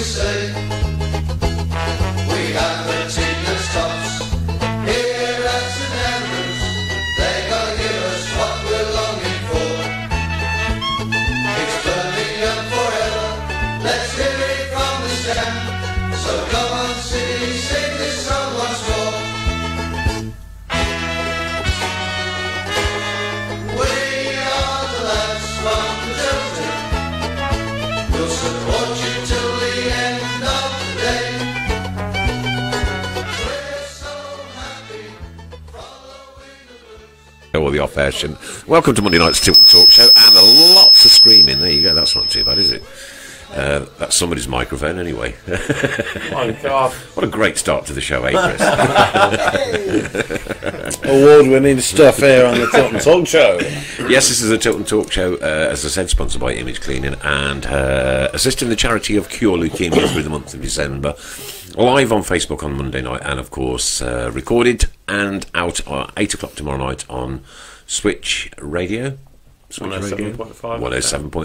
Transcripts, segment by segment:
say. We have the tickets tops here at St Andrews. They gotta give us what we're longing for. It's Birmingham forever. Let's hear it from the stand. So come on, City, sing this song once more. We are the lads from the Tilton. We'll support you till the end of the day. We're so happy following the blues. Or the off-air show. Welcome to Monday night's Tilton Talk Show, and lots of screaming. There you go. That's not too bad, is it? That's somebody's microphone, anyway. My God! What a great start to the show, eh, Chris? Award-winning stuff here on the Tilton Talk Show. Yes, this is the Tilton Talk Show, as I said, sponsored by Image Cleaning and assisting the charity of Cure Leukemia through the month of December. Live on Facebook on Monday night, and of course recorded and out at 8 o'clock tomorrow night on Switch Radio. 107.5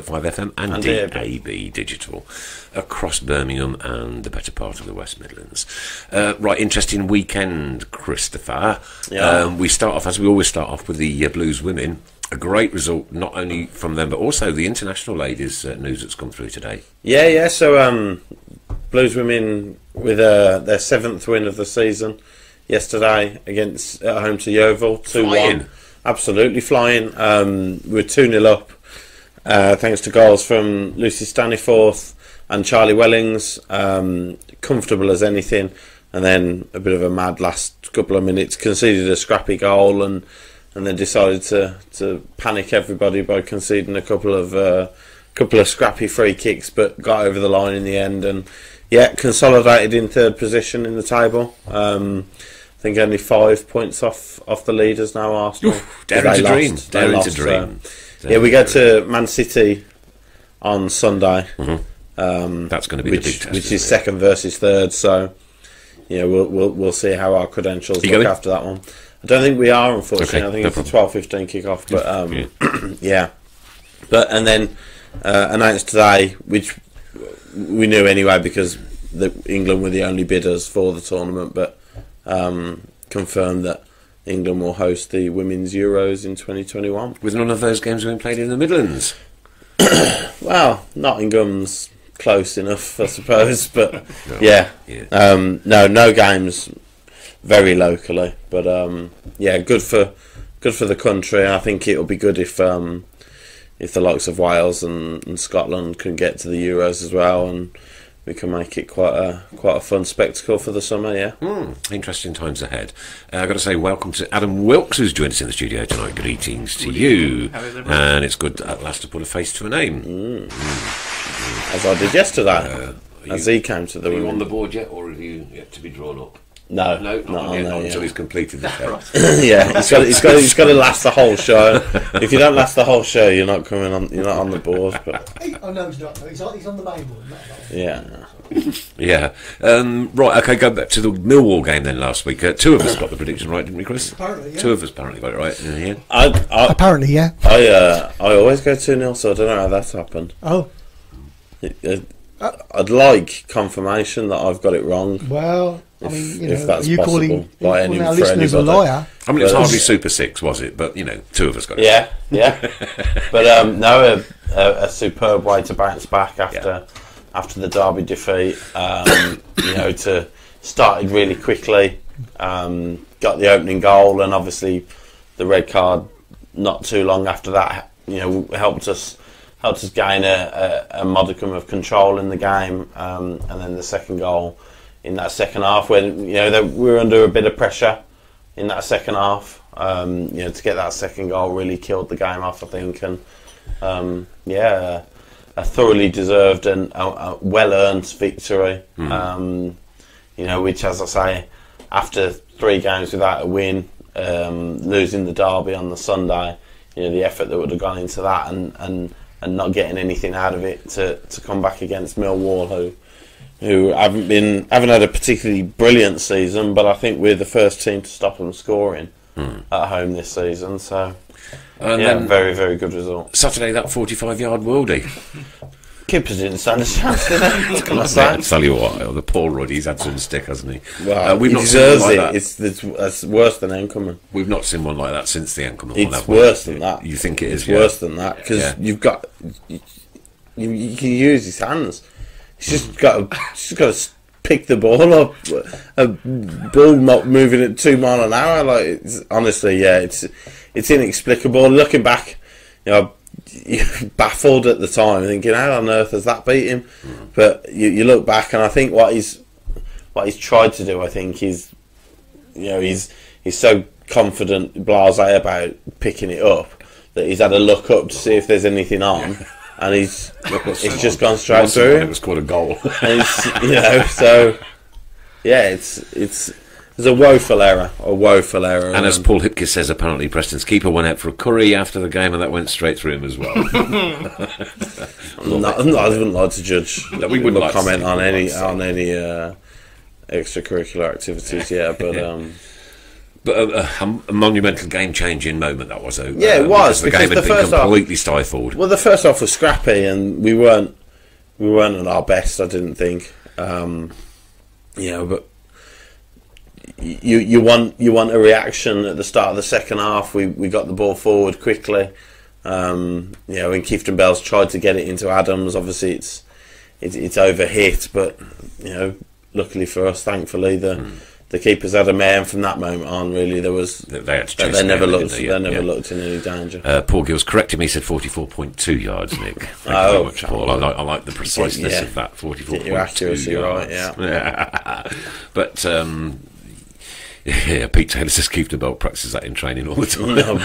FM and DAB Digital across Birmingham and the better part of the West Midlands. Right, interesting weekend, Christopher. Yeah. We start off, as we always start off, with the Blues women. A great result, not only from them, but also the international ladies' news that's come through today. Yeah. So Blues women with their 7th win of the season yesterday at home to Yeovil, 2-1. Absolutely flying. We're 2-0 up, thanks to goals from Lucy Staniforth and Charlie Wellings. Comfortable as anything, and then a bit of a mad last couple of minutes. Conceded a scrappy goal, and then decided to panic everybody by conceding a couple of scrappy free kicks, but got over the line in the end, and consolidated in 3rd position in the table. I think only 5 points off the leaders now, Arsenal. Daring to dream. Daring to dream. We go to Man City on Sunday. Mm-hmm. That's going to be the big test, which is 2nd versus 3rd. So, we'll see how our credentials look after that one. I don't think we are, unfortunately. Okay, I think it's a 12:15 kick-off. But But and then announced today, which we knew anyway because England were the only bidders for the tournament, but confirmed that England will host the Women's Euros in 2021. With none of those games being played in the Midlands. Well, Nottingham's close enough, I suppose, but no games very locally, but good for the country. I think it'll be good if the likes of Wales and Scotland can get to the Euros as well, and we can make it quite a fun spectacle for the summer. Interesting times ahead. I've got to say welcome to Adam Wilkes, who's joined us in the studio tonight. Greetings to you. And it's good at last to put a face to a name. As I did yesterday, as he came to the Are you women. on the board yet, or have you yet to be drawn up? No, not on there until he's completed the show. He's got to last the whole show. If you don't last the whole show, you're not coming on. You're not on the board. But oh no, he's not. He's on the main board. Not that yeah. one. Yeah. Right. Okay. Go back to the Millwall game then last week. 2 of us got the prediction right, didn't we, Chris? Apparently, yeah. 2 of us apparently got it right. Yeah. Apparently, yeah. I always go 2-0, so I don't know how that's happened. Oh. I'd like confirmation that I've got it wrong. Well, I mean, if that's you possible calling by our listeners a liar? I mean, it was hardly Super 6, was it? But 2 of us got it. Yeah. But a superb way to bounce back after the Derby defeat. To started really quickly, got the opening goal, and obviously the red card not too long after that. Helped us gain a modicum of control in the game, and then the second goal in that second half, when we were under a bit of pressure in that second half. To get that second goal really killed the game off, I think, and a thoroughly deserved and well-earned victory. Which, as I say, after 3 games without a win, losing the derby on the Sunday, the effort that would have gone into that, and not getting anything out of it to come back against Millwall, who haven't had a particularly brilliant season, but I think we're the first team to stop them scoring at home this season. So, then very, very good result. Saturday, that 45-yard worldie. Keepers didn't stand a chance, did they? Can I I say? tell you what, the poor Rudd, he's had some stick, hasn't he? Well, we've he not seen deserves one it. like that. It's worse than Enkelman. We've not seen one like that since the Enkelman one. It's have we? worse than that. You think it is? It's worse than that because Yeah. you've got you can use his hands. He's just got to pick the ball up. A ball moving at 2 miles an hour. Like honestly, yeah, it's inexplicable. Looking back, you know, you're baffled at the time, thinking, how on earth has that beat him? But you look back, and I think what he's tried to do, I think, is, you know, he's so confident, blasé about picking it up that he's had a look up to see if there's anything on, and it's just gone straight through It him. was called a goal. And it's, you know, so yeah, it's a woeful error, And as Paul Hipkiss says, apparently Preston's keeper went out for a curry after the game, and that went straight through him as well. I wouldn't like to judge. No, we wouldn't like to comment see on it, any obviously. extracurricular activities. Yeah, but But a monumental game-changing moment that was. Yeah, it was, The because game the had been first half- completely stifled. well, the first half was scrappy, and we weren't at our best. I didn't think. You know, but you want a reaction at the start of the second half. We got the ball forward quickly. You know, when Clifton Bells tried to get it into Adams, obviously it's overhit, but you know, luckily for us, thankfully the keepers had a man from that moment on. Really, there was They had to chase they him never down, looked didn't they they? never looked in any danger. Paul Gill's corrected me. He said 44.2 yards, Nick. Thank you very much, Paul. I like the preciseness Yeah. of that. 44.2 Your accuracy yards. right, yeah. But yeah, Pete Taylor says Clifton Bell practices that in training all the time. No,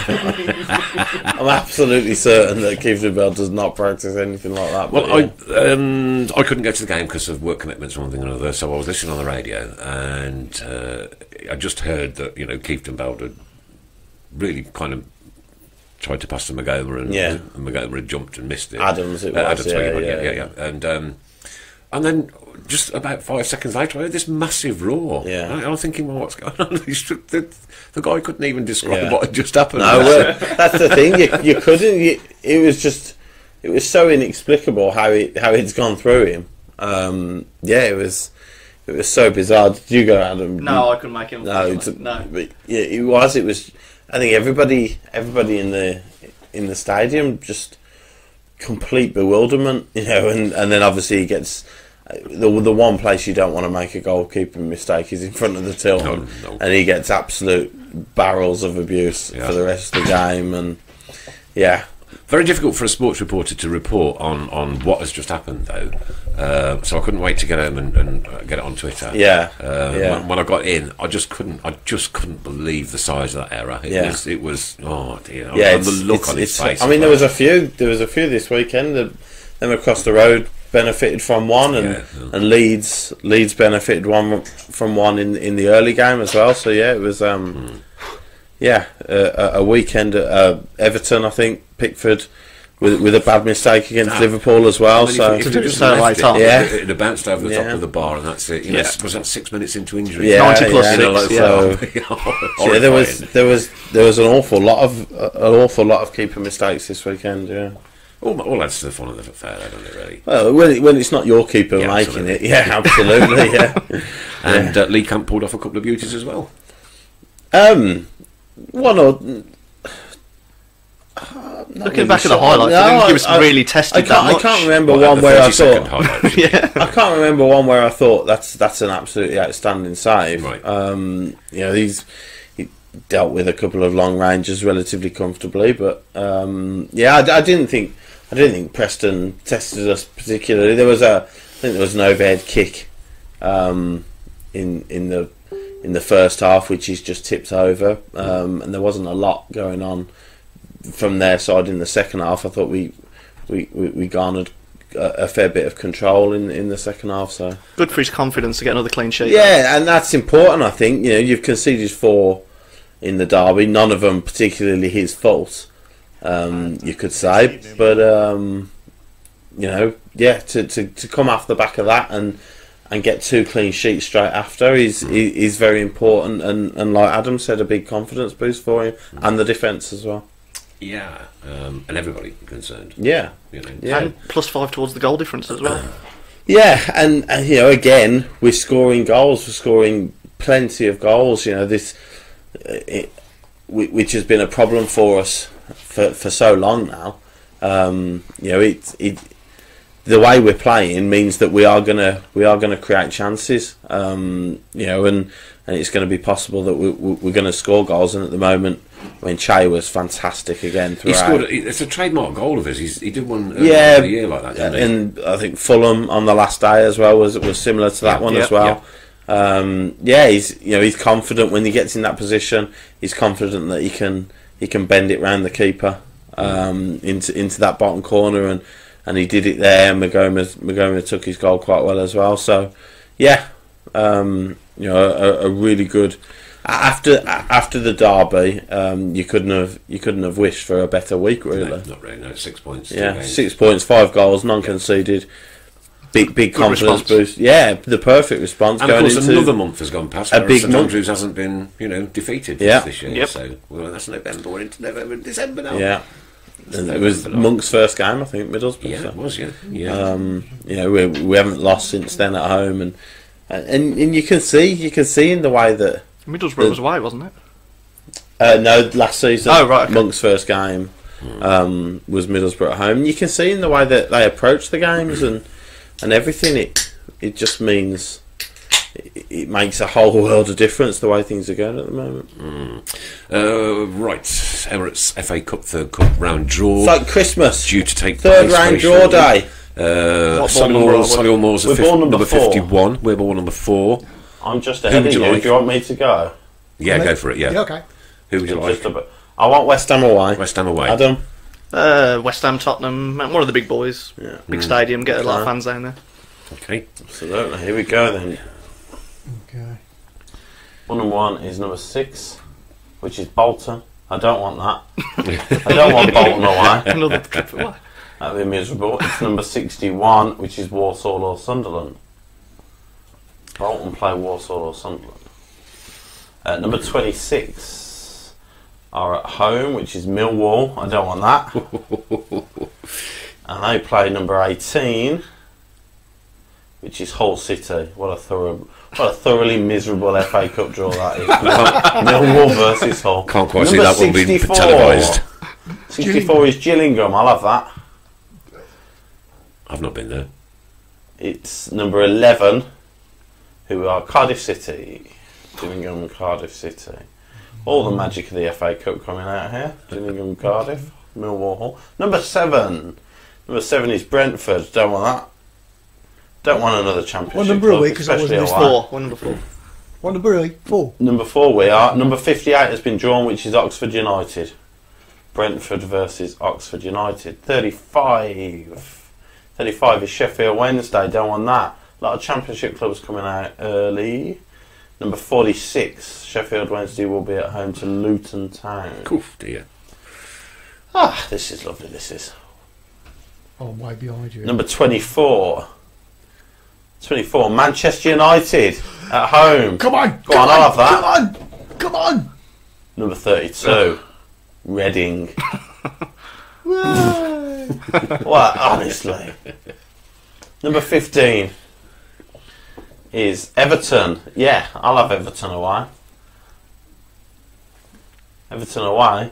I'm absolutely certain that Clifton Bell does not practice anything like that. Well, but yeah. I couldn't go to the game because of work commitments or one thing or another, so I was listening on the radio, and I just heard that, you know, Clifton Bell had really kind of tried to pass to Magoma, and Magoma had jumped and missed it. Adams, it was, Adams, yeah. And then just about 5 seconds later, I heard this massive roar. Yeah. And I'm thinking, well, what's going on? The guy couldn't even describe Yeah. what had just happened. No, well, that's the thing. You couldn't. It was so inexplicable how it's gone through him. Yeah, it was so bizarre. Did you go, Adam? No, I couldn't make it. No, No. But yeah, it was. It was. I think everybody in the stadium just complete bewilderment, you know, and then obviously he gets. The one place you don't want to make a goalkeeping mistake is in front of the Tilton, No. and he gets absolute barrels of abuse for the rest of the game, and yeah. Very difficult for a sports reporter to report on what has just happened, though. So I couldn't wait to get home and get it on Twitter. Yeah. When I got in, I just couldn't believe the size of that error. It was. Oh dear. Yeah, the look on his face. I mean, there was a few this weekend. Them across the road benefited from one, and Leeds benefited from one in the early game as well. So yeah, it was a weekend at Everton, I think, Pickford with a bad mistake against Liverpool as well. So if it just so left late on. it'd have bounced over the top Yeah. of the bar, and that's it. You know, Yeah. was that 6 minutes into injury? yeah, 90 plus yeah, 6, so, yeah, there was an awful lot of keeper mistakes this weekend. Yeah. All adds to the fun of the affair, doesn't it? Really. Well, when it's not your keeper Yeah, making absolutely. it, yeah, absolutely, yeah. And Lee Camp pulled off a couple of beauties as well. One or Looking back at the highlights, I didn't think he was really tested that much. I can't remember Well, one the where I 30-second thought. highlight. Yeah. I can't remember one where I thought that's an absolutely outstanding save. Right. You know, he dealt with a couple of long ranges relatively comfortably, but yeah, I didn't think Preston tested us particularly. I think there was an overhead kick in the first half, which he's just tipped over, and there wasn't a lot going on from their side in the second half. I thought we garnered a fair bit of control in the second half. So Good for his confidence to get another clean sheet. yeah, and that's important. I think, you know, you've conceded 4 in the derby, none of them particularly his fault. You could say, but you know, yeah, to come off the back of that and get 2 clean sheets straight after is very important, and like Adam said, a big confidence boost for him and the defence as well. Yeah, and everybody concerned. Yeah. You know. Yeah. And +5 towards the goal difference as well. Yeah, and you know, again, we're scoring goals. We're scoring plenty of goals. You know, which has been a problem for us for so long now. You know, the way we're playing means that we are gonna create chances. You know, and it's going to be possible that we're going to score goals. And at the moment, I mean, Che was fantastic again throughout. He scored. It's a trademark goal of his. He did one earlier in the year like that, didn't he? And I think Fulham on the last day as well was similar to that one as well. Yeah. He's confident when he gets in that position. He's confident that he can bend it round the keeper into that bottom corner, and he did it there. And Magoma took his goal quite well as well. So yeah, you know, a really good. After the derby, you couldn't have wished for a better week, really. No, not really. No, 6 points. Yeah, 6 points, 5 goals, non-conceded. Big confidence response. Boost. Yeah, the perfect response. And going of course, into another month has gone past. a Whereas big St month. Andrews hasn't been, defeated this year. Yep. So that's November. We're into November, December now. Yeah, and it was Monk's first game, I think, Middlesbrough. Yeah, so. it was. Yeah. You know, we haven't lost since then at home, and you can see in the way that Middlesbrough was away, wasn't it? no, last season. Oh, right, okay. Monk's first game was Middlesbrough at home. And you can see in the way that they approach the games and everything. It just means it makes a whole world of difference the way things are going at the moment. Right, Emirates FA Cup third cup round draw. It's like Christmas. Due to take Third place round very draw shortly. day. Solihull Moors We're ball number 51. We're ball number 4. I'm just ahead would of you you. like? Do you want me to go? Yeah, go for it. Yeah. Yeah, okay. Who would you like? I want West Ham away. West Ham away. Adam. West Ham, Tottenham, one of the big boys. Yeah. Big stadium, get a lot of fans down there. Okay. Absolutely. Here we go then. Okay. 1 is number 6, which is Bolton. I don't want that. I don't want Bolton away. Another trip away. That'd be miserable. It's number 61, which is Walsall or Sunderland. Bolton play Walsall or Sunderland. Number 26 are at home, which is Millwall. I don't want that. And they play number 18, which is Hull City. What a thoroughly miserable FA Cup draw that is. Millwall versus Hull. Can't quite see Number that one being 64. televised. 64 is Gillingham. I'll have that. I've not been there. It's number 11, who are Cardiff City. Gillingham, Cardiff City. All the magic of the FA Cup coming out here. Gillingham, Cardiff, Millwall, Hull. Number 7. Number 7 is Brentford. Don't want that. Don't want another championship. What number are club, we? 'Cause I especially wasn't away. 4, 1 number 4. What number are we? 4. Number 4 we are. Number 58 has been drawn, which is Oxford United. Brentford versus Oxford United. 35. 35 is Sheffield Wednesday. Don't want that. A lot of championship clubs coming out early. Number 46, Sheffield Wednesday will be at home to Luton Town. Oof, dear. Ah, this is lovely, this is. Oh, I'm way behind you. Number 24. 24, Manchester United at home. Come on! Go on, I'll have that. Come on! Come on! Number 32, Reading. What, honestly. Number 15 is Everton. Yeah, I'll have Everton away. Everton away?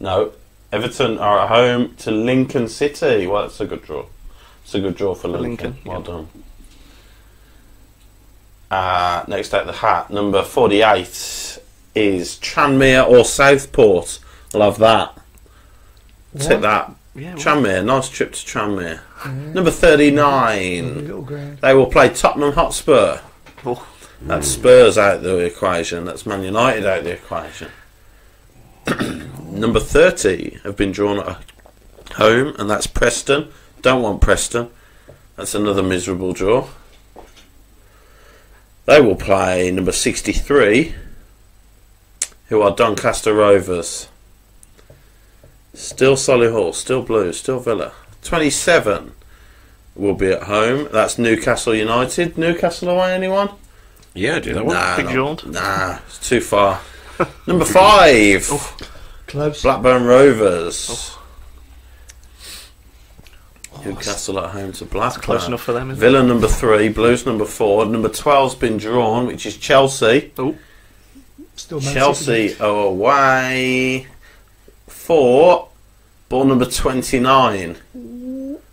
No. Everton are at home to Lincoln City. Well, that's a good draw. It's a good draw for Lincoln. Well done. Next out the hat, number 48 is Tranmere or Southport. Love that. Take that. Yeah, Tranmere, nice trip to Tranmere. Number 39. Little ground. They will play Tottenham Hotspur. Oh. That's Spurs out the equation. That's Man United out the equation. Number 30 have been drawn at home, and that's Preston. Don't want Preston. That's another miserable draw. They will play number 63, who are Doncaster Rovers. Still Solihull, still Blues, still Villa. 27 will be at home. That's Newcastle United. Newcastle away, anyone? Yeah, do that one. Nah, Big jaunt. Nah, it's too far. Number 5. Close. Blackburn Rovers. Newcastle at home to Blackburn. Close enough for them, isn't Villa number 3, Blues number 4. Number 12's been drawn, which is Chelsea. Oh, Still Man Chelsea City. are away for ball number 29,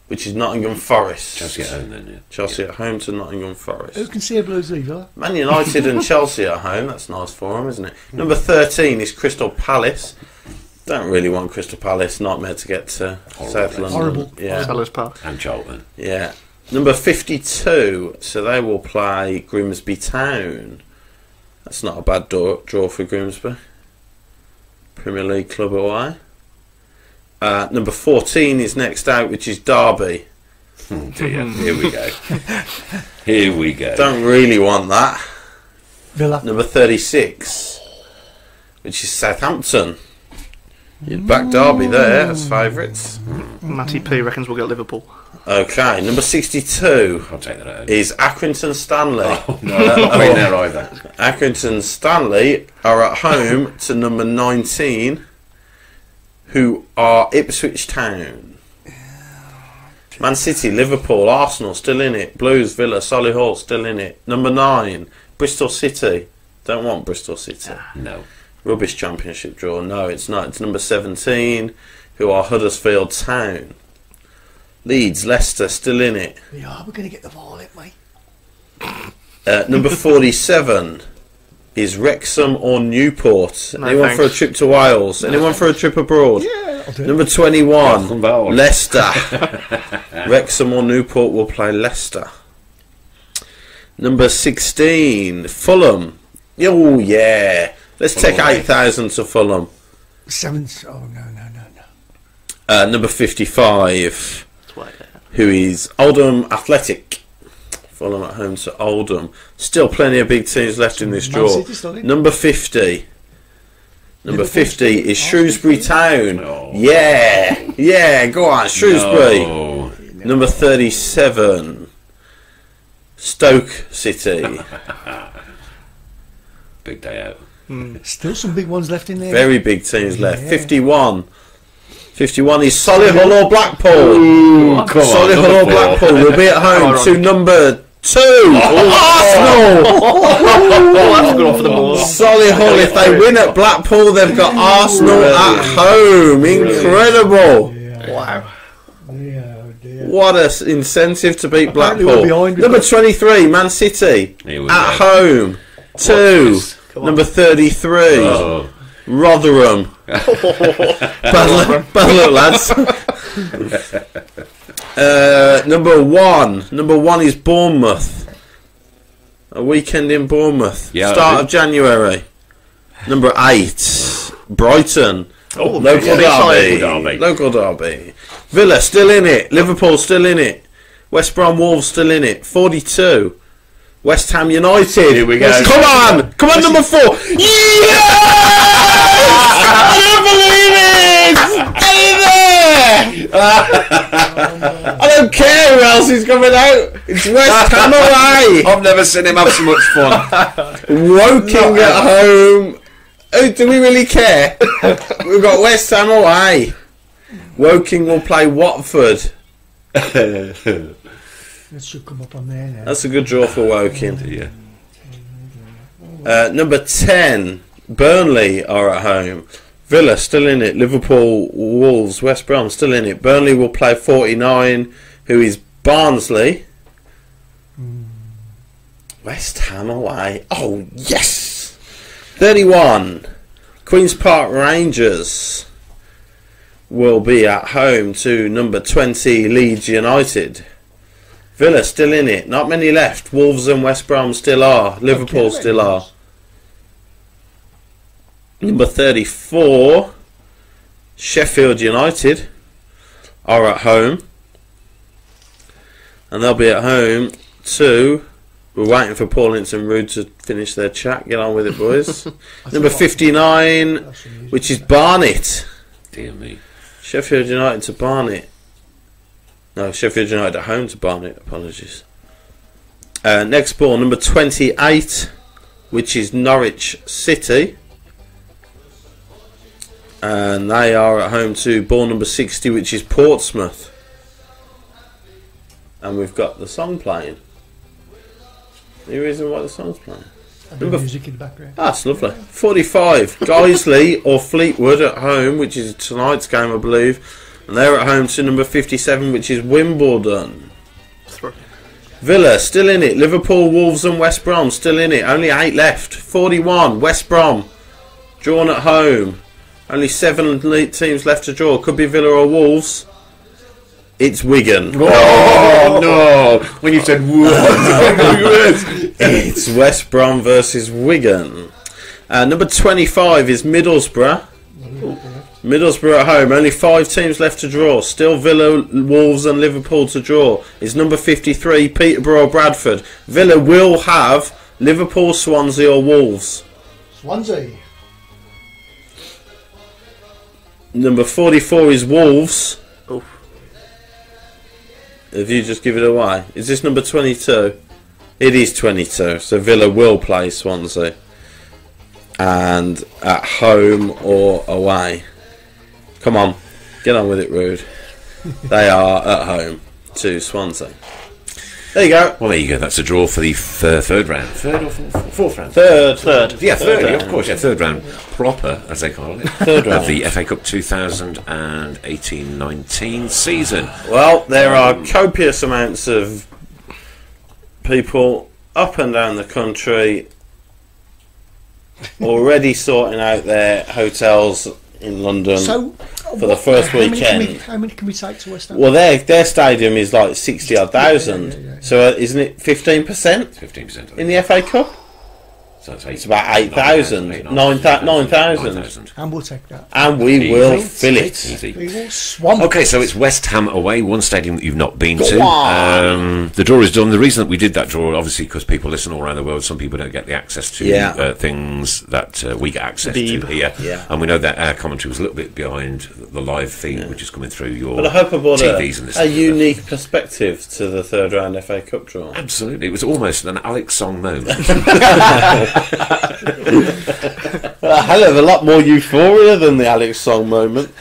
which is Nottingham Forest. Chelsea at home then, yeah. Chelsea at home to Nottingham Who Forest. can see a Blues either? Man United and Chelsea at home. That's nice for them, isn't it? Number 13 is Crystal Palace. Don't really want Crystal Palace. Nightmare to get to South London. Horrible. Yeah. Sellers Park. And Charlton. Yeah. Number 52, so they will play Grimsby Town. That's not a bad draw for Grimsby. Premier League club away. Number 14 is next out, which is Derby. Oh dear. Here we go. Here we go. Don't really want that. Villa. Number 36, which is Southampton. You'd back Derby there as favourites. Matty P reckons we'll get Liverpool. Okay, number 62 I'll take that out. is Accrington Stanley. Oh, no, not been there either. Accrington Stanley are at home to number 19, who are Ipswich Town. Man City, Liverpool, Arsenal still in it. Blues, Villa, Solihull still in it. Number 9, Bristol City. Don't want Bristol City. No. Rubbish championship draw. No, it's not. It's number 17, who are Huddersfield Town. Leeds, Leicester still in it. Yeah, we're going to get the Violet, mate. Number 47 is Wrexham or Newport. No, Anyone for a thanks. trip to Wales? Anyone for a trip abroad? Yeah, I'll do it. Number 21, Welcome Leicester. Wrexham or Newport will play Leicester. Number 16, Fulham. Oh, yeah. Let's take 8,000 to Fulham. 7. Oh, no. Number 55, That's why. who is Oldham Athletic. Fulham at home to Oldham. Still plenty of big teams left in this Man draw. City still in. Number 50. Number Liverpool 50 still in. is Shrewsbury Town. No. Yeah, yeah, go on, Shrewsbury. No. Number 37, Stoke City. Big day out. Still some big ones left in there. Very big teams left. Yeah. 51. 51 is Solihull or Blackpool. Come on, Solihull or number 4. Blackpool will be at home Ironic. to number 2, Arsenal. Oh, that's a good one for the Moors. Solihull, if they win at Blackpool, they've got Arsenal at home. Incredible. Wow. Yeah, oh dear. What an incentive to beat Apparently Blackpool. we're behind with Number that. 23, Man City. Here we At go. home to Come on. number 33, Oh. Rotherham. Bad luck, lads. Number 1. Number 1 is Bournemouth. A weekend in Bournemouth. Yeah, Start of January. Number 8, Brighton. Oh, Local yeah, derby. Local derby. Villa still in it. Liverpool still in it. West Brom Wolves still in it. 42. West Ham United. Here we go. Come on! Come on, number 4. Yes! I don't believe it! Get in there! I don't care who else is coming out. It's West Ham away. I've never seen him have so much fun. Woking at home. Oh, do we really care? We've got West Ham away. Woking will play Watford. That should come up on there now. That's a good draw for Woking. Yeah. Number 10, Burnley are at home. Villa still in it. Liverpool, Wolves, West Brom still in it. Burnley will play 49, who is Barnsley. West Ham away. Oh, yes! 31, Queen's Park Rangers will be at home to number 20, Leeds United. Villa still in it. Not many left. Wolves and West Brom still are. Liverpool Okay, still are. Number 34, Sheffield United are at home. And they'll be at home to... We're waiting for Paulins and Rude to finish their chat. Get on with it, boys. Number 59, which is Barnet. Dear me. Sheffield United to Barnet. No, Sheffield United at home to Barnet. Apologies. Next ball, number 28, which is Norwich City. And they are at home to ball number 60, which is Portsmouth. And we've got the song playing. Any reason why the song's playing? Music in the background. That's lovely. 45, Guiseley or Fleetwood at home, which is tonight's game, I believe. And they're at home to number 57, which is Wimbledon. Villa, still in it. Liverpool, Wolves and West Brom, still in it. Only 8 left. 41, West Brom. Drawn at home. Only 7 teams left to draw. Could be Villa or Wolves. It's Wigan. Oh, no. When you said It's West Brom versus Wigan. Number 25 is Middlesbrough. Middlesbrough at home. Only 5 teams left to draw. Still Villa, Wolves and Liverpool to draw. Is number 53 Peterborough or Bradford. Villa will have Liverpool, Swansea or Wolves. Swansea. Number 44 is Wolves. Oh. Have you just give it away? Is this number 22? It is 22. So Villa will play Swansea. And at home or away. Come on, get on with it, Rude. They are at home to Swansea. There you go. Well, there you go. That's a draw for the third round. Third or fourth round? Third. Yeah, third, yeah, of course, yeah, third round proper, as they call it. Third round. Of the FA Cup 2018-19 season. Well, there are copious amounts of people up and down the country already sorting out their hotels in London for the first weekend. How many can we take to West Ham? Well, their stadium is like 60-odd thousand. Yeah. So isn't it 15% 15% in the FA Cup? So It's about 8,000, 9,000. And we'll take that. And we will fill it. Easy. We will swamp. Okay, so it's West Ham away, one stadium that you've not been Go to. on. The draw is done. The reason that we did that draw, obviously, because people listen all around the world. Some people don't get the access to things that we get access to here. Yeah. And we know that our commentary was a little bit behind the live feed, which is coming through your But I hope I brought TVs and this a unique perspective to the third round FA Cup draw. Absolutely. It was almost an Alex Song moment. A hell of a lot more euphoria than the Alex Song moment.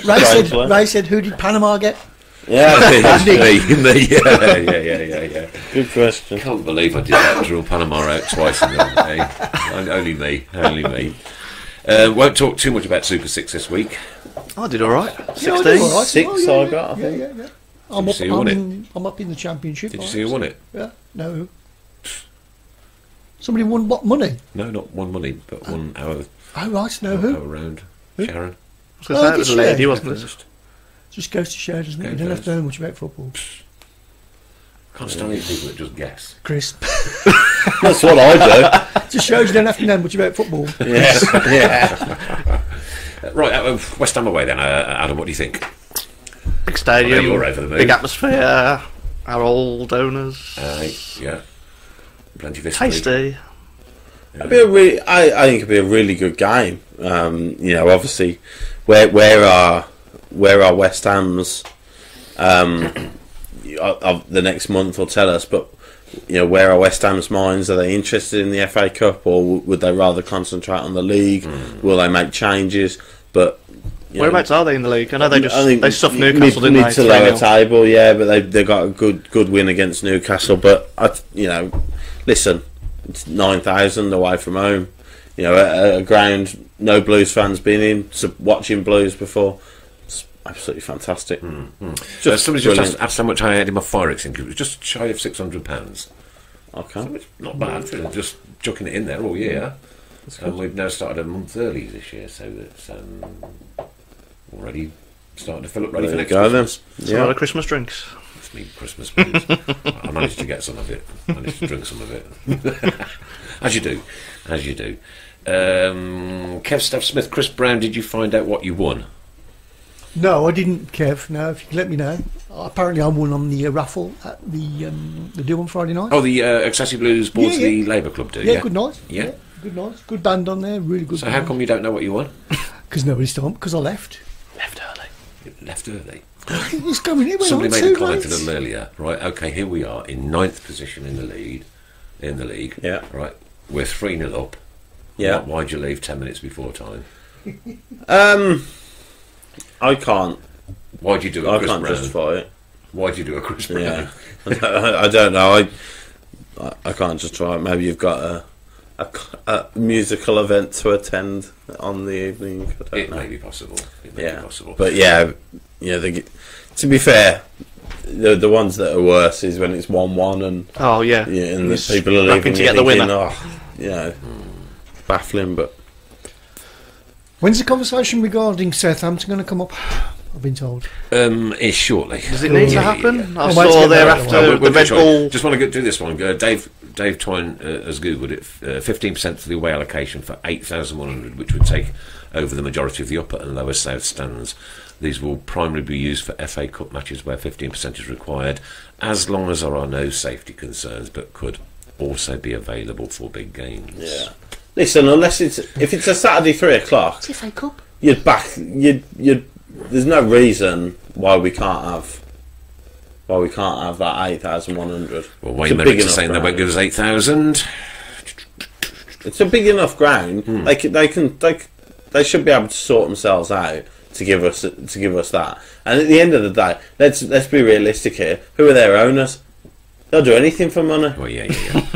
Ray said, who did Panama get? Yeah, Yeah. good question. Can't believe I did that. Draw Panama out twice in one day. Only me. Won't talk too much about Super 6 this week. I did alright. Yeah, I 16. did all right. 6 Oh, I got, I think. Yeah. you see who won I'm up in the championship. Did you see who won it? Yeah. No. Somebody won what money? No, not one money, but 1 hour. Oh right, no who? Hour round. Who? Sharon. I was going to say it was a did lady, she? wasn't it? First. Just goes to show, doesn't it? Go You don't have first. to know much about football. Can't stand these people that just guess. Chris. That's what I Just shows you don't have to know much about football. do. Yeah. Right, West Ham away then. Adam, what do you think? Big I stadium, know you're over the moon. big atmosphere, our old owners. Yeah. Plenty of history. Tasty. It'd be a really, I think it'd be a really good game. Obviously, where are West Ham's? The next month will tell us. But where are West Ham's minds? Are they interested in the FA Cup, or would they rather concentrate on the league? Will they make changes? But Whereabouts are they in the league? I know I think they stuffed Newcastle, mid didn't to they? lower 3-0. table, yeah. But they got a good win against Newcastle. But listen, it's 9,000 away from home. A ground no Blues fans been in, watching Blues before. It's absolutely fantastic. Somebody just asked how much I had in my fire extinguisher. It was just shy of £600. Okay. So it's not bad for just chucking it in there all year. And we've now started a month early this year, so it's already starting to fill up ready for next Christmas. It's a lot of Christmas drinks. It's me Christmas blues. I managed to get some of it. I managed to drink some of it. As you do. Kev, Steph Smith, Chris Brown, did you find out what you won? No, I didn't, Kev. No, if you could let me know. Apparently, I won on the raffle at the do on Friday night. Oh, the Accessi Blues bought Yeah, the Labour Club do, yeah, good night. Yeah. Good night. Good band on there. Really good. So how come you don't know what you won? Because nobody's told me. Because I left. Left early. You left early. He's coming here. Somebody made a comment to them earlier. Right, okay, here we are in 9th position in the league. Yeah. Right, we're 3-0 up. Yeah. Why'd you leave 10 minutes before time? I can't. Why'd you do a I Chris can't Brown? justify it. Why'd you do a Chris Brown? Yeah, I don't know. I can't justify it. Maybe you've got a musical event to attend on the evening. I don't It know. may be possible. It may be possible. But yeah, to be fair, the ones that are worse is when it's 1-1 and Oh yeah, and the He's people are leaving scrapping to get the thinking, winner. baffling. But When's the conversation regarding Southampton going to come up? I've been told. It's shortly. Does it need to Yeah, happen? yeah. I Well, saw let's get there that after out. the Red Bull. Just want to do this one. Dave Twine has googled it. 15% for the away allocation for 8,100, which would take over the majority of the upper and lower south stands. These will primarily be used for FA Cup matches where 15% is required, as long as there are no safety concerns, but could also be available for big games. yeah, listen, if it's a Saturday 3:00, FA Cup. you'd there's no reason why we can't have that 8,100. Well, Wayne Merrick's are saying they won't give us 8,000. It's a big enough ground. Hmm. They should be able to sort themselves out to give us that. And at the end of the day, let's be realistic here. Who are their owners? They'll do anything for money. Well, yeah.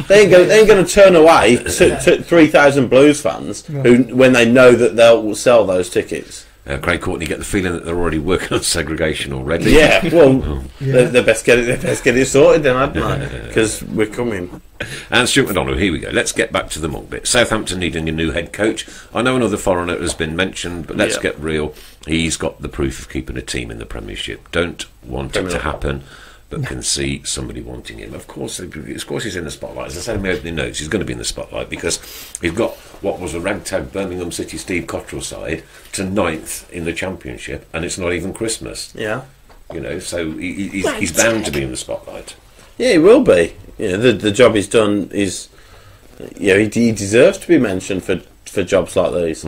They ain't going to turn away 3,000 Blues fans when they know that they'll sell those tickets. Craig Courtney get the feeling that they're already working on segregation already. Yeah, well, they best get it sorted then, hadn't they? Because we're coming. And Stuart McDonald, here we go. Let's get back to the mug bit. Southampton needing a new head coach. I know another foreigner has been mentioned, but let's get real. He's got the proof of keeping a team in the Premiership. Don't want it to happen, but can see somebody wanting him. Of course he's in the spotlight. As I said in my opening notes, he's going to be in the spotlight because he's got what was a ragtag Birmingham City Steve Cottrell side to 9th in the Championship, and it's not even Christmas. Yeah. So he's bound to be in the spotlight. Yeah, he will be. The job he's done is, he deserves to be mentioned for jobs like these.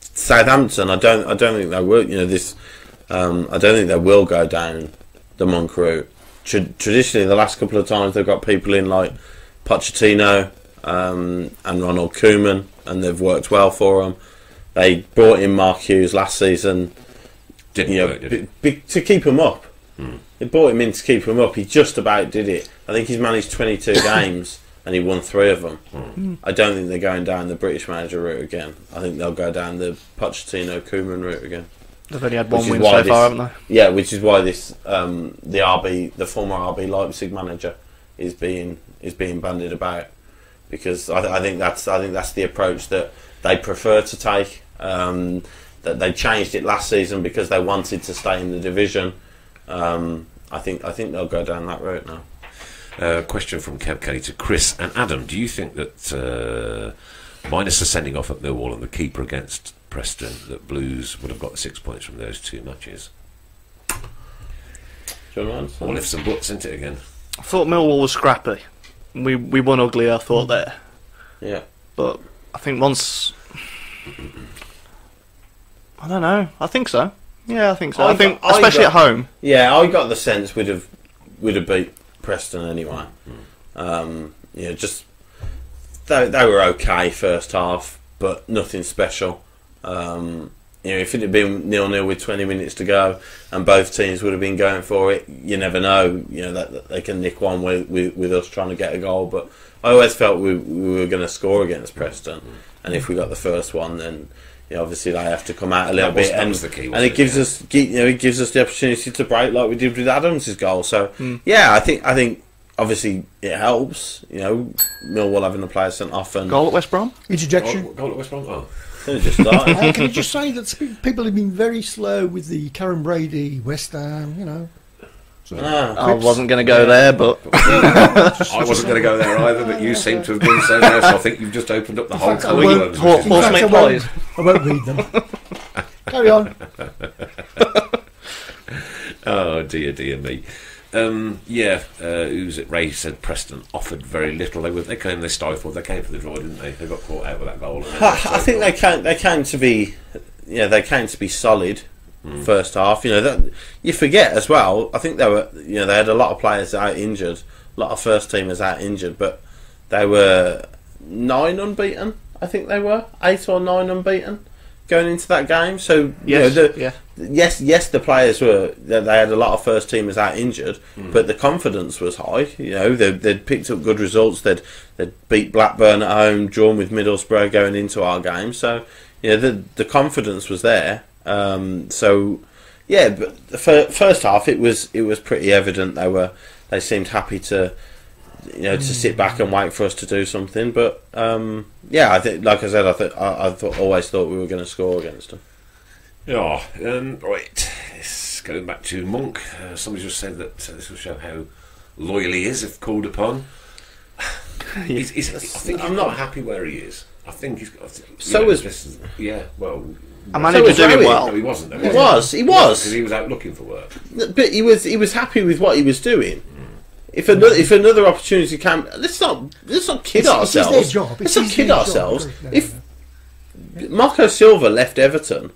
Southampton, I don't think they will. I don't think they will go down the Monk route. Traditionally, the last couple of times they've got people in like Pochettino and Ronald Koeman, and they've worked well for them. They brought in Mark Hughes last season, Didn't work, did it? to keep him up. They brought him in to keep him up. He just about did it. I think he's managed 22 games and he won 3 of them. I don't think they're going down the British manager route again. I think they'll go down the Pochettino Koeman route again. They've only had one win so far, haven't they? Yeah, which is why this the former RB Leipzig manager is being bandied about, because I think that's the approach that they prefer to take. That they changed it last season because they wanted to stay in the division. I think they'll go down that route now. Question from Kev Kelly to Chris and Adam. Do you think that minus the sending off at Millwall and the keeper against Preston, that Blues would have got 6 points from those 2 matches? Do you want to answer? All ifs and buts, isn't it, again? I thought Millwall was scrappy. We won ugly, I thought there. Yeah. But I think once... I don't know. I think so. Yeah, I think so. I think especially at home. Yeah, I got the sense we'd have beat Preston anyway. Just they were okay first half, but nothing special. If it had been 0-0 with 20 minutes to go, and both teams would have been going for it, you never know. That they can nick one with us trying to get a goal. But I always felt we were going to score against Preston, and if we got the first one, then obviously they have to come out a little bit, and it gives us the opportunity to break like we did with Adams' goal. So I think obviously it helps. Millwall having the players sent off and Goal at West Brom. Interjection. Goal at West Brom. Oh. it just started. Can you just say that people have been very slow with the Karen Brady, West Ham, So, I wasn't going to go there, but I wasn't going to go there either, but you seem to have done so now, so I think you've just opened up the whole can of worms. Horse meat pies. I won't read them. Carry on. Oh dear me. Who's it? Ray said Preston offered very little. They came, they stifled. They came for the draw, didn't they? They got caught out with that goal. I think they came to be solid. First half, that you forget as well. I think they were, they had a lot of players out injured, a lot of first teamers out injured, but they were 9 unbeaten I think they were 8 or 9 unbeaten going into that game. So Yes, yes, the players they had a lot of first teamers out injured, but the confidence was high. They'd picked up good results. They'd beat Blackburn at home, drawn with Middlesbrough going into our game. So the confidence was there. So yeah, but the first half it was pretty evident they seemed happy to to sit back and wait for us to do something. But I think, like I said, I always thought we were going to score against them. Yeah, right. Going back to Monk, somebody just said that this will show how loyal he is if called upon. I think I'm not happy where he is. I think he's got. I managed to do it well. No, he wasn't. Though, He was. Because he was out looking for work. But he was happy with what he was doing. If another opportunity came, let's not kid ourselves. It's their job. Let's not kid ourselves. If Marco Silva left Everton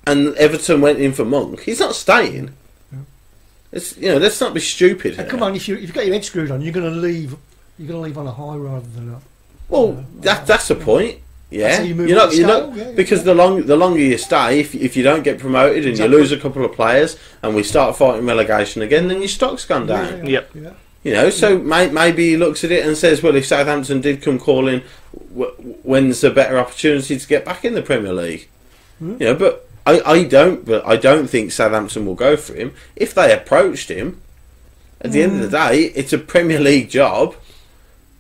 and Everton went in for Monk, he's not staying. It's let's not be stupid. And come on, if you've got your head screwed on, you're going to leave. You're going to leave on a high rather than up. Well, that's the point. Yeah, you're not because the longer you stay, if you don't get promoted and you lose a couple of players, and we start fighting relegation again, then your stock's gone down. Yep. Yeah. So maybe he looks at it and says, well, if Southampton did come calling, when's a better opportunity to get back in the Premier League? But I don't think Southampton will go for him. If they approached him, at the end of the day, it's a Premier League job.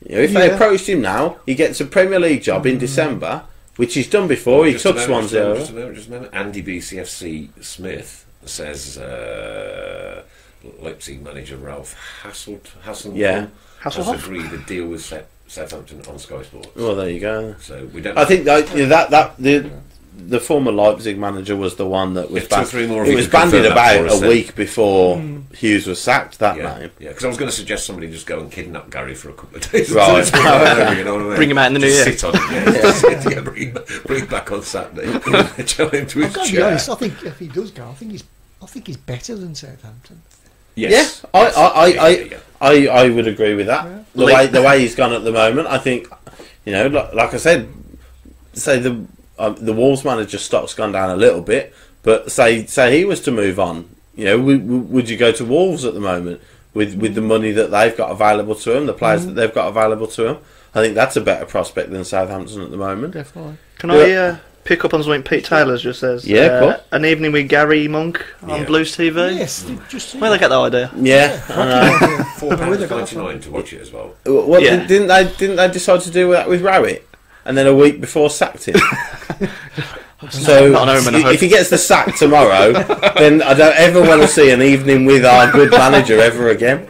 If they approached him now, he gets a Premier League job in December, which he's done before. He took Swansea. Just a moment. Andy BCFC Smith says Leipzig manager Ralph Hasselhoff has agreed to deal with Southampton on Sky Sports. Well, there you go. So we don't. I think the former Leipzig manager was the one that was it was bandied about a week before Hughes was sacked. That name, because I was going to suggest somebody just go and kidnap Gary for a couple of days, right? Bring him out in the new year. Sit on him, bring him back on Saturday. Tell him to his chair. Honest, I think if he does go, I think he's better than Southampton. Yes, I would agree with that. Yeah. The way he's gone at the moment, I think like I said, say the Wolves manager stock's gone down a little bit, but say he was to move on, would you go to Wolves at the moment with the money that they've got available to them, the players that they've got available to them? I think that's a better prospect than Southampton at the moment. Definitely. Can I pick up on something Pete Taylor's just says? Yeah, of course. An evening with Gary Monk on Blues TV. Yes, just where they get that idea? Yeah, £4.99 to watch it as well. Didn't they decide to do that with Rowett? And then a week before sacked him. So if he gets the sack tomorrow, then I don't ever want to see an evening with our good manager ever again.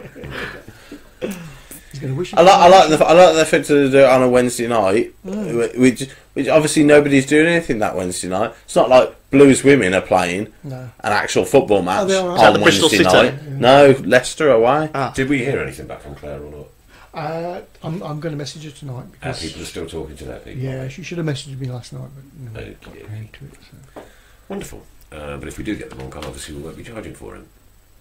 I like the fact to do it on a Wednesday night, which obviously nobody's doing anything that Wednesday night. It's not like Blues women are playing an actual football match on Wednesday night. No, Leicester away. Did we hear anything back from Claire or not? I'm going to message her tonight because people are still talking to their people. Yeah, she should have messaged me last night, but no, to it. So. Wonderful. But if we do get the Monk on, obviously we won't be charging for him.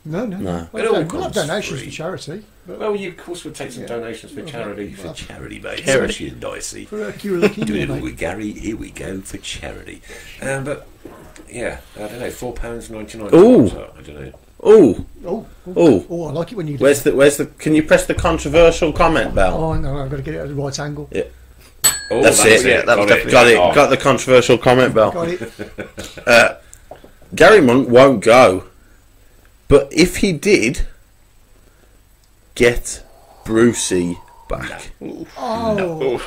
No. Well, we'll have donations for charity. But well, of course, we'll take some donations for charity. For charity, mate. Charity. Dicey. For a cure leukemia, doing it with Gary. Here we go for charity. But yeah, I don't know. £4.99. I don't know. Oh! I like it when you do. Where's the? Can you press the controversial comment bell? Oh no, I've got to get it at the right angle. Yeah. That's it. Yeah, that was definitely got it. Got the controversial comment bell. Got it. Gary Monk won't go, but if he did, get Brucey back. No. Oh,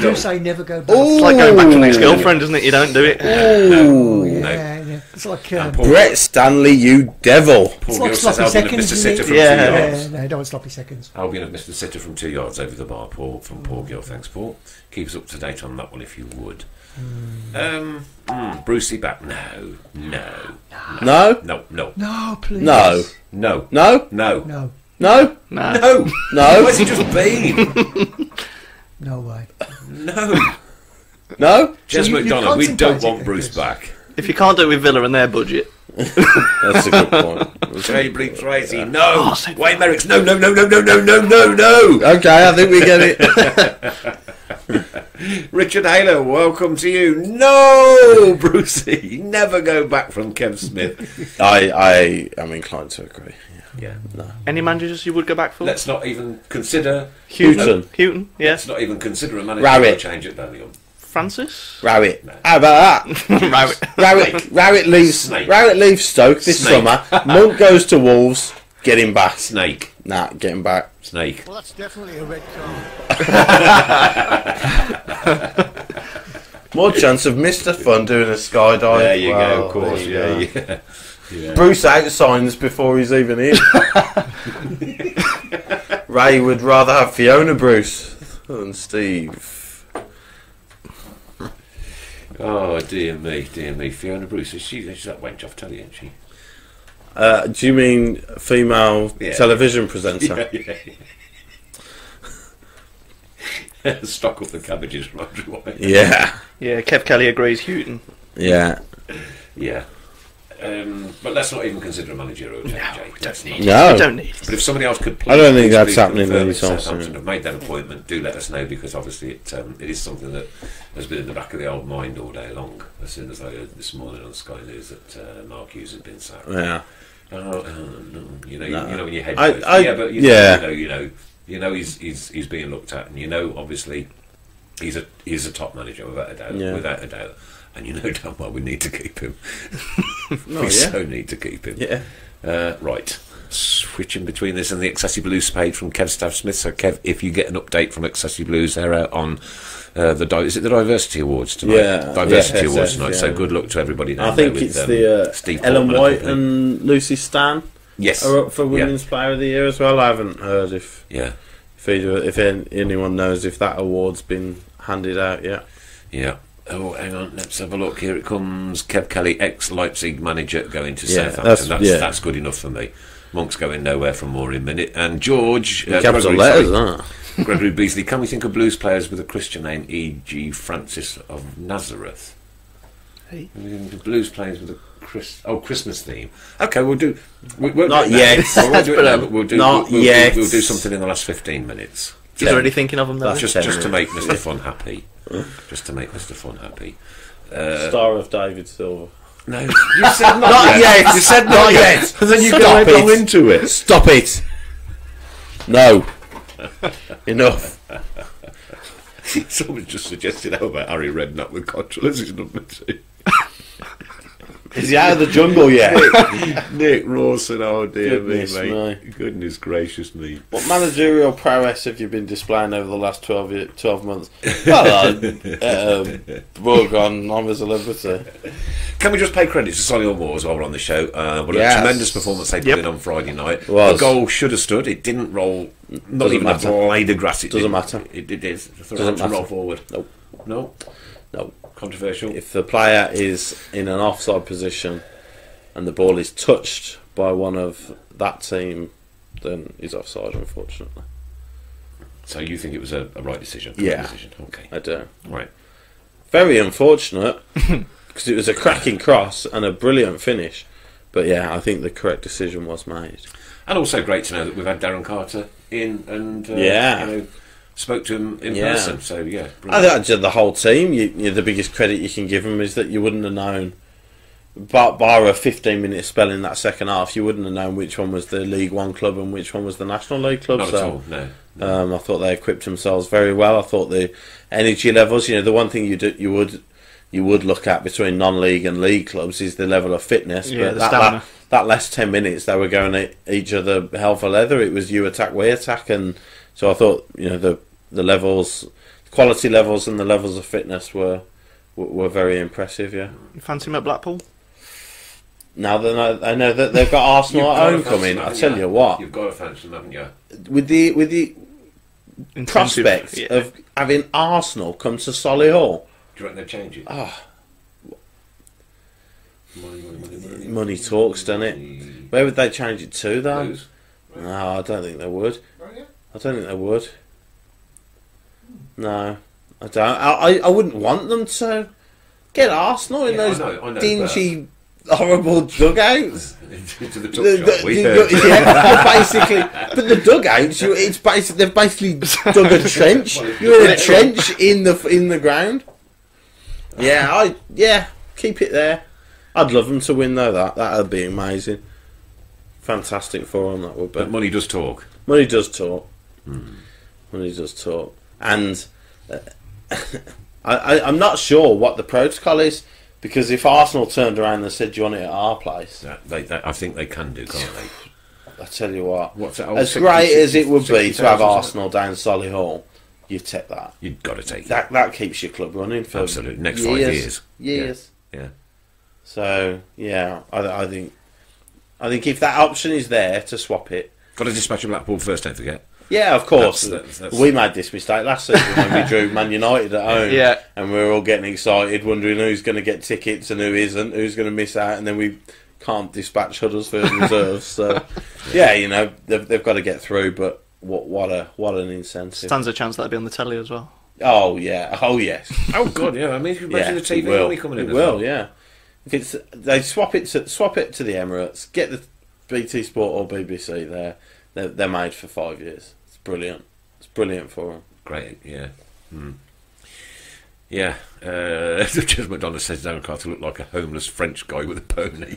You say never go back. It's like going back to an ex-girlfriend, isn't it? You don't do it. Yeah. It's like Brett Stanley, you devil. Paul like Gill says sloppy Albion have missed a seconds, sitter from 2 yeah. yards. No, don't want sloppy seconds. Albion have missed a sitter from 2 yards over the bar, from Paul Gill. Thanks, Paul. Keep us up to date on that one if you would. Brucey back? No. No, No, please. no. Where's he just been? No way. No. No. Jez So you McDonough, we don't contemplated want Bruce this? back. If you can't do it with Villa and their budget, That's a good point. Jay Tracy, no! Wayne Merricks, no! Okay, I think we get it. Richard Haler, welcome to you. No, Brucey, never go back from Kev Smith. I am inclined to agree. Yeah. No. Any managers you would go back for? Let's not even consider Houghton. Yeah. Let's not even consider a manager Rowett. change at Birmingham. Francis? Rowett. How about that? Rowett leaves Stoke this summer. Monk goes to Wolves. Get him back. Snake. Nah, get him back. Snake. Well, that's definitely a red card. More chance of Mr. Fun doing a skydive. There you Well, go, of course. there you Yeah, go. yeah. Bruce outsigns before he's even in. Ray would rather have Fiona Bruce than Steve. Oh, dear me. Fiona Bruce, she's that wench off telly, isn't she? Do you mean female Yeah. television presenter? Yeah. Stock up the cabbages from Andrew White. Yeah. Yeah, Kev Kelly agrees. Houghton. Yeah. Yeah. But let's not even consider a managerial change, Jake. Let's not. No. You don't need it. But if somebody else could please, I don't think that's please happening confirm anytime that Southampton soon. have made that appointment, do let us know, because obviously it is something that has been in the back of the old mind all day long. As soon as I heard this morning on Sky News that Mark Hughes had been sacked. Yeah. No, you know when your head I- goes, I- yeah, but you know he's being looked at, and you know obviously he's a top manager without a doubt, and you know damn well we need to keep him. So need to keep him. Yeah. Right. Switching between this and the Excessive Blues page from Kev Staff Smith. So Kev, if you get an update from Excessive Blues, they're out on is it the Diversity Awards tonight? Yeah. Diversity Yes, Awards yes, tonight. yeah. So good luck to everybody down I think there with, it's the Steve Ellen Portman White company. and Lucy Stan Yes. are up for Women's Player of the Year as well. I haven't heard if anyone knows if that award's been handed out yet. Yeah. Oh, hang on. Let's have a look. Here it comes. Kev Kelly, ex-Leipzig manager, going to Yeah, Southampton. that's- That's good enough for me. Monk's going nowhere from more in a minute. And George... Capital Gregory, letters, sorry. aren't Gregory Beasley. Can we think of blues players with a Christian name, e.g. Francis of Nazareth? Hey. Can we think of blues players with a Christmas theme. Okay, we'll do... Not yet. We won't do it now, but we'll do... Not we'll yet. We'll do something in the last 15 minutes. He's already thinking of them though. Just to make Mr. Fun happy. Just to make Mr. Fun happy. Star of David Silver. No, you said not, Not yet. You said not yet. And then you Stop go it. into it. Stop it. No. Enough. Someone just suggested how about Harry Redknapp with Cottrell as his number 2. Is he out of the jungle yet? Nick Rawson, oh dear Goodness me, mate. me. Goodness gracious me. What managerial prowess have you been displaying over the last 12 months? Well, Borgon, I'm a celebrity. Can we just pay credit to Solihull Moors while we're on the show? What Yes. a tremendous performance they put in on Friday night. Was. The goal should have stood. It didn't roll. Not Doesn't even matter. a blade of grass. It Doesn't didn't. matter. It did. Doesn't Doesn't roll matter. forward. Nope. No. No. Controversial. If the player is in an offside position and the ball is touched by one of that team, then he's offside, unfortunately. So you think it was a right decision? Yeah. Right decision. Okay. I do. Right. Very unfortunate, because it was a cracking cross and a brilliant finish. But yeah, I think the correct decision was made. And also great to know that we've had Darren Carter in and spoke to him in person. So yeah, I think the whole team, the biggest credit you can give them is that you wouldn't have known, bar a 15-minute spell in that second half, you wouldn't have known which one was the League One club and which one was the National League club. not at all. No. I thought they equipped themselves very well. I thought the energy levels, the one thing you would look at between non-league and league clubs is the level of fitness. Yeah, but the stamina. that last 10 minutes they were going at each other hell for leather. It was you attack, we attack, and so I thought the levels, quality levels, and the levels of fitness were very impressive. Yeah. You fancy him at Blackpool? Now that I know that they've got Arsenal at home coming, I tell you what, You've got to fancy them, haven't you? with the Intensive, prospect yeah. of having Arsenal come to Solihull. Do you reckon they'll change it? Money talks, doesn't it? Where would they change it to, though? Blues? No, I don't think they would. I don't think they would. No, I don't. I wouldn't want them to get Arsenal in Yeah, I those know, dingy horrible dugouts. To the talk shop, we heard. Basically, but the dugouts, they've basically dug a trench. You're in a trench in the ground. Yeah, keep it there. I'd love them to win though. That'd be amazing. Fantastic for them. That would be. But money does talk. Money does talk. Money does talk, and I'm not sure what the protocol is. Because if Arsenal turned around and said, "Do you want it at our place?" I think they can do, can't they? I tell you what, What's that, as great as it would be to have Arsenal down Solihull, you take that. You've got to take it. That keeps your club running for Absolutely. Next 5 years. Years. Yeah. So yeah, I think if that option is there to swap it, Got to dispatch Blackpool first. Don't forget. yeah, of course. That's- We made this mistake last season when we drew Man United at home. Yeah. And we were all getting excited, wondering who's going to get tickets and who isn't, who's going to miss out, and then we can't dispatch Huddersfield reserves. So, yeah, you know, they've got to get through, but what an incentive. Stands a chance that'll be on the telly as well. Oh, yeah. Oh, yes. Oh God, yeah. I mean, if you imagine the TV will. money coming in. It as will, well. yeah. If they swap it to the Emirates, get the BT Sport or BBC there, they're made for 5 years. It's brilliant. It's brilliant for them. Great, yeah. Yeah. Just McDonald says Darren Carter looked like a homeless French guy with a pony.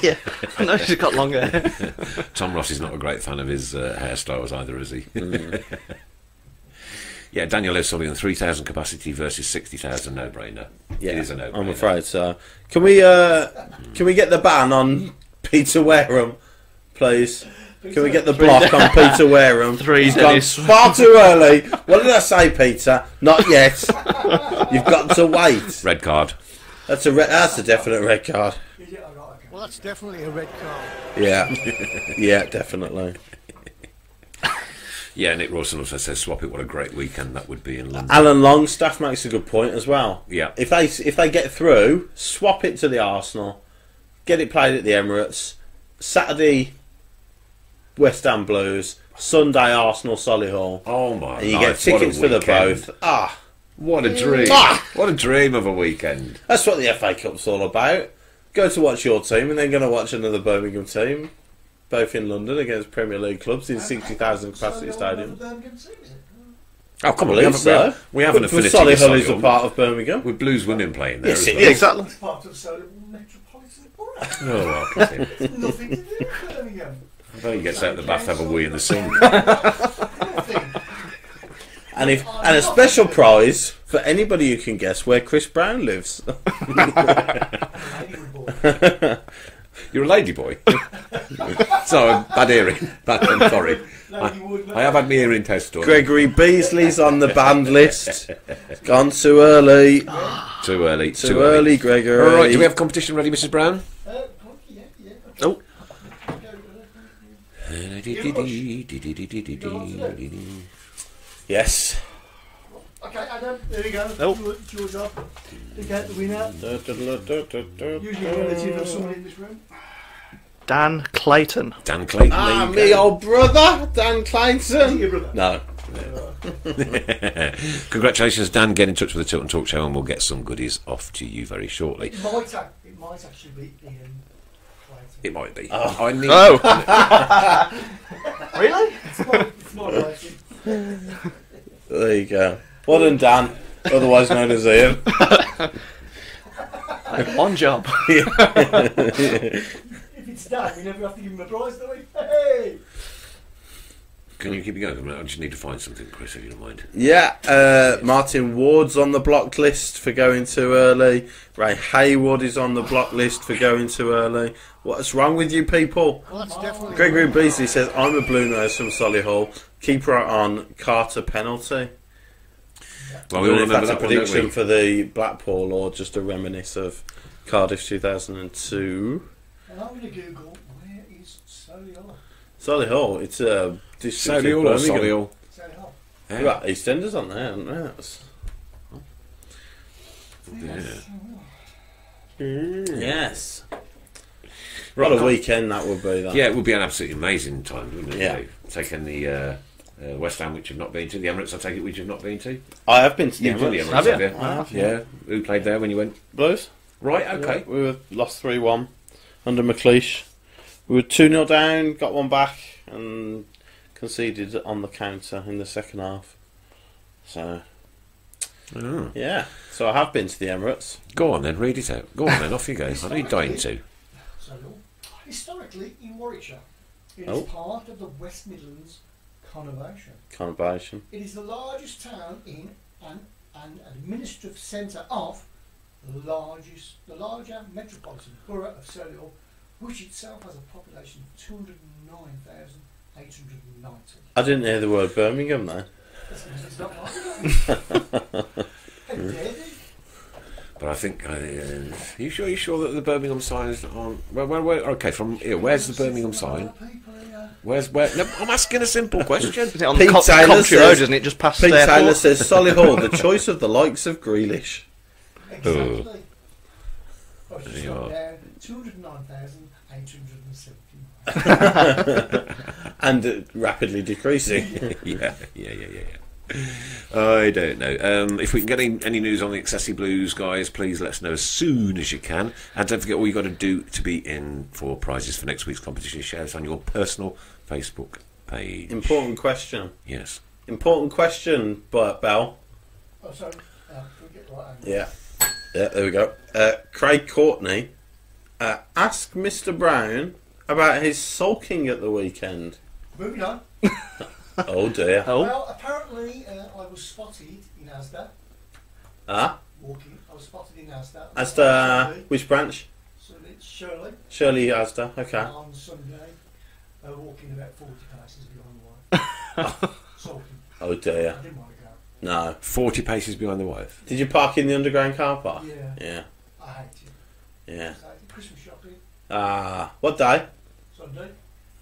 Yeah, I know she's got long hair. Tom Ross is not a great fan of his hairstyles either, is he? Yeah, Daniel O'Sullivan, 3,000 capacity versus 60,000, no-brainer. Yeah, It is a no-brainer. I'm afraid so. Can we get the ban on Peter Wareham, please? Can we get the block on Peter Wareham? He's gone Dennis. far too early. What did I say, Peter? Not yet. You've got to wait. Red card. That's a definite red card. Well, that's definitely a red card. Yeah, yeah, definitely. Yeah, Nick Rawson also says, swap it, what a great weekend that would be in London. Alan Longstaff makes a good point as well. Yeah. If they get through, swap it to the Arsenal, get it played at the Emirates, Saturday West Ham Blues, Sunday Arsenal Solihull. Oh my And you get tickets for the both. What a dream. What a dream of a weekend. That's what the FA Cup's all about. Go to watch your team and then going to watch another Birmingham team, both in London against Premier League clubs in 60,000 capacity stadiums. Oh, come on, I believe so. we have an But affinity with Solihull is a Solihull. part of Birmingham. With Blues women playing there Yes, as it well. Yeah, exactly. It's part of Solihull Metropolitan Borough. Oh, well, I can see. It's nothing to do with Birmingham. I bet he gets out of the bath, have a wee in the sun. And a special prize for anybody who can guess where Chris Brown lives. You're a lady boy. So, bad hearing. I'm sorry. I have had my hearing test done. Gregory Beasley's on the banned list. Gone too early. Too early. Too early, Gregory. All right, do we have competition ready, Mrs. Brown? Oh, Yes. Okay, Adam, there we go. Nope. It's your job. Pick out the winner. Usually a relative of someone in this room. Dan Clayton. Dan Clayton. Ah, there me you go. old brother, Dan Clayton. Your brother. No. Congratulations, Dan. Get in touch with the Tilton Talk Show and we'll get some goodies off to you very shortly. It might actually be Ian Clayton. It might be. Oh. I need. Oh, really? It's not Clayton. There you go. Well done, Dan. Otherwise known as Ian. On job. If it's Dan, we never have to give him a prize, do we? Hey! Can you keep it going? I just need to find something, Chris, if you don't mind. Yeah, Martin Ward's on the block list for going too early. Ray Hayward is on the block list for going too early. What's wrong with you people? Well, that's definitely. Gregory Beasley says, I'm a Blue Nose from Solihull. Keeper on Carter penalty. Well, I we all don't know if remember that's a that one, don't prediction we? for the Blackpool or just a reminisce of Cardiff 2002. And I'm going to Google where is Solihull. Solihull, it's a district Solihull of or Birmingham. Solihull? Solihull. We've got EastEnders on there, haven't we? That's- Yes. What a weekend that would be, that. Yeah, it would be an absolutely amazing time, wouldn't it? Yeah. Dave? Taking the West Ham, which you've not been to, the Emirates, I take it, which you've not been to. I have been to the You've done the Emirates. Emirates, have you? I have, Yeah. Who played there when you went? Blues? Right, okay. We were lost 3-1. under McLeish. We were 2-0 down, got one back, and conceded on the counter in the second half. So, yeah. So I have been to the Emirates. Go on then, read it out. Go on then, off you go. I know you're dying to. So, historically, in Warwickshire, it Oh. is part of the West Midlands conurbation. Conurbation. It is the largest town in and administrative centre of the larger metropolitan borough of Solihull, which itself has a population of 209,890. I didn't hear the word Birmingham there. It's not like But I think, you sure that the Birmingham sign is on? Okay, from here, where's the Birmingham sign? Where? No, I'm asking a simple question. Is it on Pete the Taylor Coventry Road, says- isn't it? Just past Pete the airport. Taylor says Solihull, the choice of the likes of Grealish. Exactly. Oh, There she's you got are. down 209,870. And rapidly decreasing. yeah. I don't know. If we can get any news on the Excessi Blues, guys, please let us know as soon as you can. And don't forget, all you got to do to be in for prizes for next week's competition, share us on your personal Facebook page. Important question. Yes. Important question, but Bell. Oh, sorry. Can we get the right angle? Yeah, there we go. Craig Courtney, ask Mr. Brown about his sulking at the weekend. Moving on. Oh dear. Oh, Well, apparently I was spotted in Asda Ah, walking. I was spotted in Asda. Asda, which branch? So it's Shirley Shirley Asda, okay. on Sunday, walking about 40 paces behind the wire. Sulking. Oh dear. I didn't want to go. No. 40 paces behind the wife. Did you park in the underground car park? Yeah. Yeah. I hate it. Yeah. So I did Christmas shopping Ah, what day? Sunday.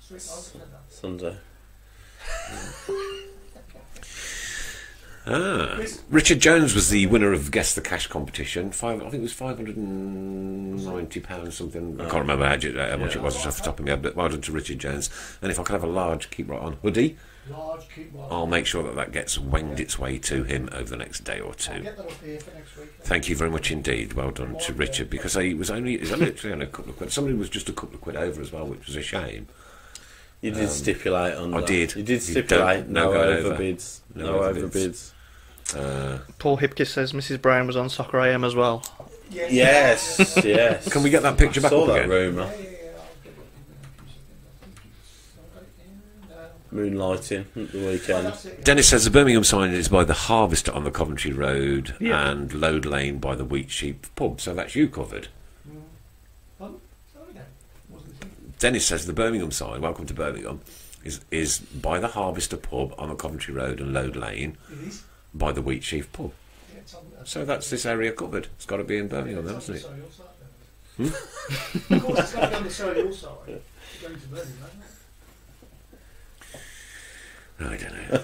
Sweet night. Sunday. Richard Jones was the winner of Guess the Cash competition. I think it was £590 something. I can't remember how much it was off the top of my head, but well done to Richard Jones. And if I could have a large Keep Right On hoodie, Large, keep watch. I'll make sure that gets winged its way to him over the next day or I'll two. get that up here for next week. Thank you very much indeed. Well done to Richard, because he was only literally on a couple of quid. Somebody was just a couple of quid over as well, which was a shame. You did stipulate on I that. did. You did You stipulate don't- no no going over. overbids. No No overbids. overbids. Paul Hipkiss says Mrs. Brown was on Soccer AM as well. Yes, yes. Can we get that picture I back saw up that again? rumour. I'll get it up in a few seconds. Moonlighting at the weekend. That's it. Dennis says the Birmingham sign is by the Harvester on the Coventry Road Yeah. and Lode Lane by the Wheat Sheep pub. So that's you covered. Pardon? Sorry again. Wasn't thinking. Dennis says the Birmingham sign, welcome to Birmingham, is by the Harvester pub on the Coventry Road and Lode Lane It is. by the Wheat Sheep pub. Yeah, it's on, So that's this area covered. It's got to be in Birmingham, then, it's hasn't on it? the Solihull side, then. Of course, it's not on the Solihull side. Going to Birmingham, isn't it? I don't know.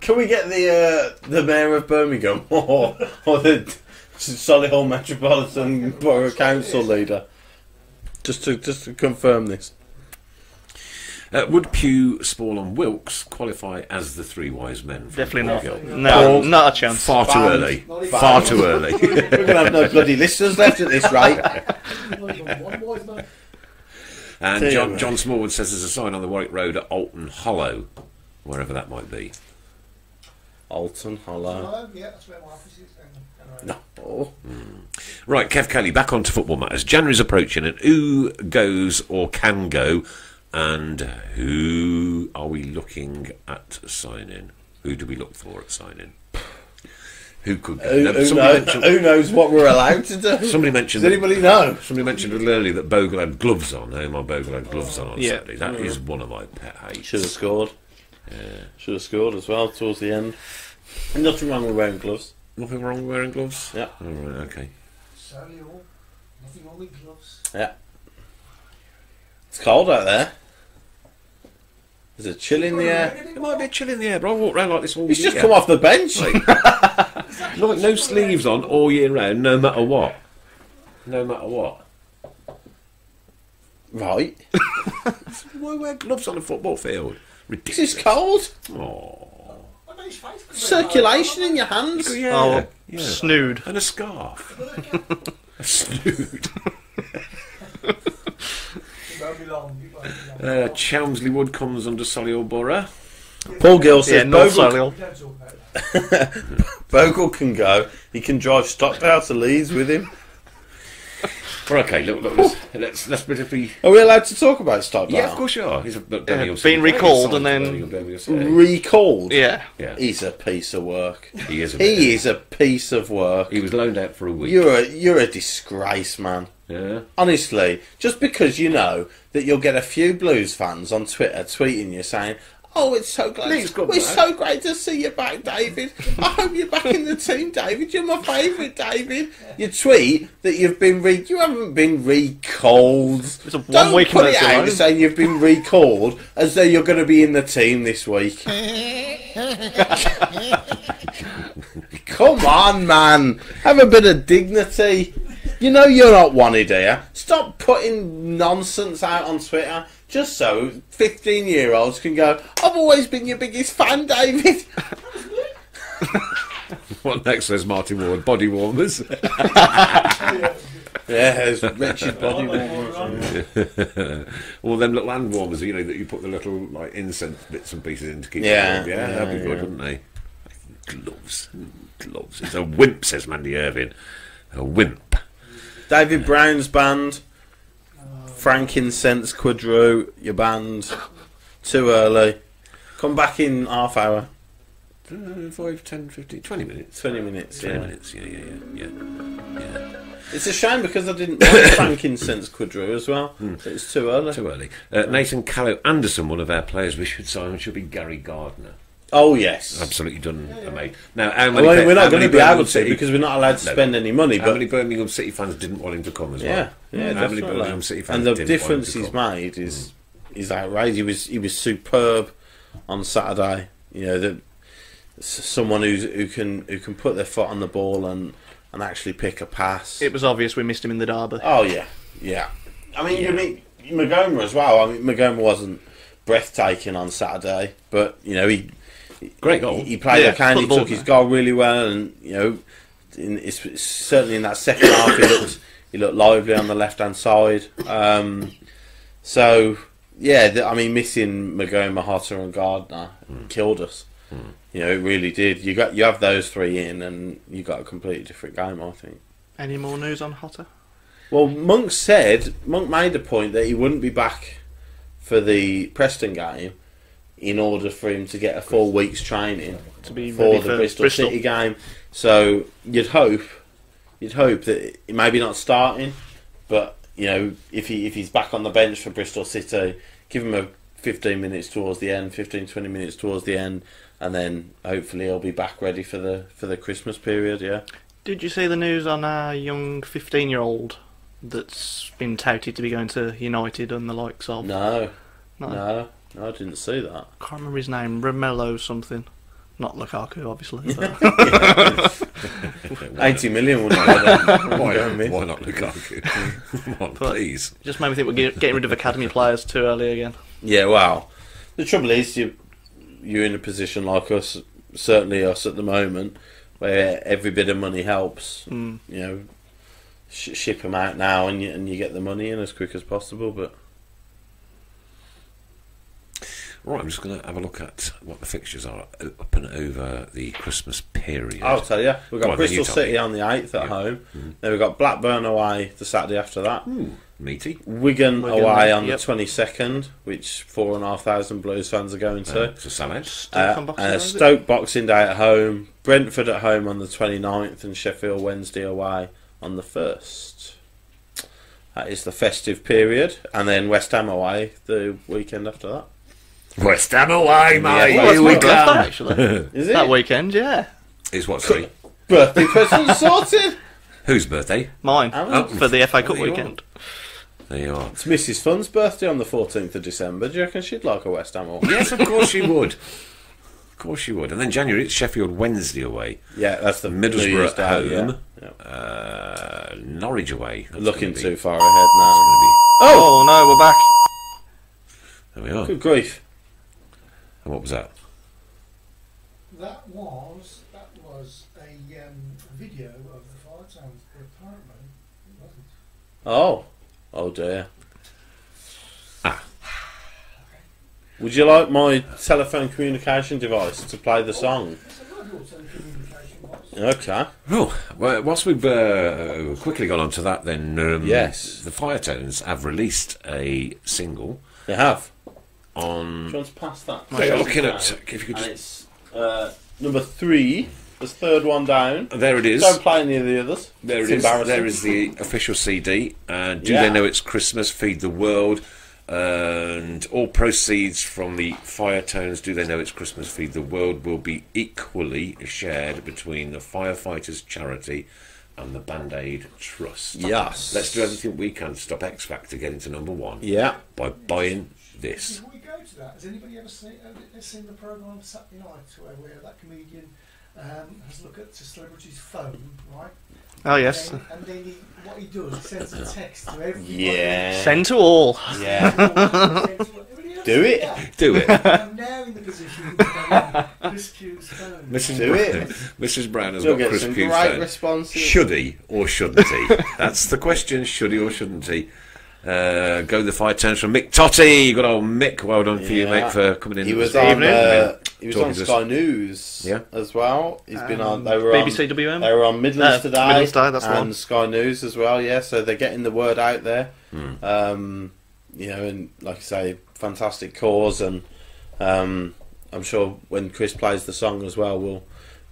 Can we get the mayor of Birmingham or the Solihull Metropolitan Borough Council leader just to confirm this? Would Pugh, Spall and Wilkes qualify as the three wise men? from Definitely not. Cornhill? No, not a chance. Far too Banned. early. Not even- Far too early. We're going to have no bloody listeners left at this rate. Not even one wise man. And Dear John, me. John Smallwood says there's a sign on the Warwick Road at Alton Hollow, wherever that might be. Alton Hollow. Hello? Yeah, that's where my office is. And No. Oh. Right, Kev Kelly, back on to football matters. January's approaching, and who goes or can go, and who are we looking at signing? Who do we look for at signing? Who could go? No, Who knows what we're allowed to do? somebody mentioned. Does anybody know? Somebody mentioned a little earlier that Bogle had gloves on. My Bogle had gloves on Yeah. Saturday. That is one of my pet hates. Should have scored. Should have scored as well towards the end. Nothing wrong with wearing gloves. Nothing wrong with wearing gloves? Yeah. All right, okay. Solihull, nothing wrong with gloves. Yeah. It's cold out there. There's a chill in the air. There might be a chill in the air, but I walk around like this all He's year. just come off the bench. Like no sleeves on all year round, no matter what. No matter what. Right. Why wear gloves on a football field? This Ridiculous. is cold. Oh, I know his face. Circulation in your hands. yeah, Oh, yeah. snood. And a scarf. A snood. It won't be long. It won't be long. Chelmsley Wood comes under Solihull Borough. Paul Gill says North Bogle, Solihull. We don't talk about that. Bogle can go. He can drive Stockdale to Leeds with him. Well, okay, look, let's briefly. Are we allowed to talk about Stockdale? Yeah, of course you are. He's been recalled and then Recalled. yeah. He's a piece of work. He is. He is a piece of work. He was loaned out for a week. You're a disgrace, man. Yeah. Honestly, just because you know that you'll get a few Blues fans on Twitter tweeting you saying, "Oh, it's so glad. Lee's good, It's man. so great to see you back, David. I hope you're back in the team, David. You're my favourite, David." You tweet that you've been you haven't been recalled. It's a Don't 1 week put it emergency out loan. saying you've been recalled as though you're going to be in the team this week. Come on, man. Have a bit of dignity. You know you're not wanted here. Stop putting nonsense out on Twitter just so 15-year-olds can go, "I've always been your biggest fan, David." What next? Says Martin Ward. Body warmers. Yes, wretched body warmers. All them little hand warmers, you know, that you put the little like incense bits and pieces in to keep Yeah, it warm. Yeah, yeah, that'd be good, yeah. wouldn't they? Gloves. It's a wimp, says Mandy Irving. A wimp. David Brown's band, Frankincense Quadro, your band, too early. Come back in half hour, 5, 10, 15, 20 minutes. 20 minutes. 20 Yeah. minutes, yeah. It's a shame because I didn't like Frankincense Quadro as well. It's too early. Too early. Nathan Callow Anderson, one of our players we should sign, should be Gary Gardner. Oh yes. Absolutely done, mate. Now, how many Well, we're how not going many to be able Birmingham to City- because we're not allowed to No. spend any money. How But many Birmingham City fans didn't want him to come as well? yeah, How many definitely. Birmingham City fans And the didn't want him difference to he's come? made is outrageous. He was superb on Saturday. You know, that someone who can put their foot on the ball and actually pick a pass. It was obvious we missed him in the derby. Oh yeah. I mean, you mean Magoma as well. I mean, Magoma wasn't breathtaking on Saturday, but you know Great goal. He played Yeah, okay and put he the ball took his there. goal really well, and you know, it's certainly in that second half he looked lively on the left hand side. So yeah, I mean, missing Magoma, Hotter, and Gardner killed us. You know, it really did. You have those three in, and you got a completely different game, I think. Any more news on Hotter? Well, Monk made a point that he wouldn't be back for the Preston game in order for him to get a full week's training To be for ready the for Bristol City game. So you'd hope that he maybe not starting, but you know, if he's back on the bench for Bristol City, give him a 15 minutes towards the end, 15-20 minutes towards the end, and then hopefully he'll be back ready for the Christmas period. Yeah. Did you see the news on our young 15-year-old that's been touted to be going to United and the likes of? No, I didn't see that. I can't remember his name. Romelo something. Not Lukaku, obviously. But 80 million wouldn't matter. Why not Lukaku? Come on, But- please. just made me think we're getting rid of academy players too early again. Yeah, well, the trouble is you're in a position like us, certainly us at the moment, where every bit of money helps. You know, ship them out now, and you get the money in as quick as possible. But Right, I'm just going to have a look at what the fixtures are up and over the Christmas period. I'll tell you, we've Go got on, then you Bristol tell City me. on the 8th at Yeah. home. Then we've got Blackburn away the Saturday after that. Meaty. Wigan Wigan, away on yep. the 22nd, which 4,500 Blues fans are going to. It's a salad. Stoke on Boxing Day, is it? Stoke Boxing Day at home, Brentford at home on the 29th, and Sheffield Wednesday away on the 1st. That is the festive period, and then West Ham away the weekend after that. West Ham away, mate. Yeah, Oh, it's Here my we birthday, go. actually. Is it? That weekend, yeah. It's what, sorry? Birthday present sorted. Whose birthday? Mine. Oh. For the FA Cup There you are. weekend. There you are. It's Mrs. Fun's birthday on the 14th of December. Do you reckon she'd like a West Ham away? Yes, of course you would. Of course you would. And then January, it's Sheffield Wednesday away. Yeah, that's the New Middlesbrough Year's at Day, home. Yeah. Norwich away. That's Looking gonna be- too far ahead now. It's going Oh, no, we're back. to be. There we are. Good grief. And what was that? That was a video of the fire towns. Apparently, Oh. Oh dear. Ah. Would you like my telephone communication device to play the song? Okay. Oh, well, whilst we've quickly gone on to that, then Yes. the Firetones have released a single They have. on. Do you want to pass that? Yeah, looking at if you could And just. it's number 3. The third one down. There it is. Don't play any of the others. There It's it is. embarrassing. There is the official CD. Do Yeah. they know it's Christmas? Feed the world. And all proceeds from the Firetones, Do They Know It's Christmas, Feed the World, will be equally shared between the Firefighters Charity and the Band-Aid Trust. Yes. Let's do everything we can to stop X Factor getting to number 1 Yeah. by buying this. Before we go to that, has anybody ever seen the programme on Saturday night where that comedian has a look at a celebrity's phone, right? Oh yes. And then what he does, he sends a text to everybody. Yeah. Send to all. Yeah. Do it. Do it. I'm now in the position of Chris Q's phone. Mrs. Do Brown, it. Mrs. Brown has You'll got get Chris some Pugh's great phone. responses. Should he or shouldn't he? That's the question. Should he or shouldn't he? Go the Firetones from Mick Totty. Good old Mick. Well done for you, Yeah. mate, for coming in. He was this on. evening. He was Talking on to us. Sky News. Yeah. As well. He's been on. They were on. BBCWM. They were on Midlands today. Midlands Today, that's the and one. Sky News as well. Yeah. So they're getting the word out there. You know, and like I say, fantastic cause, and I'm sure when Chris plays the song as well,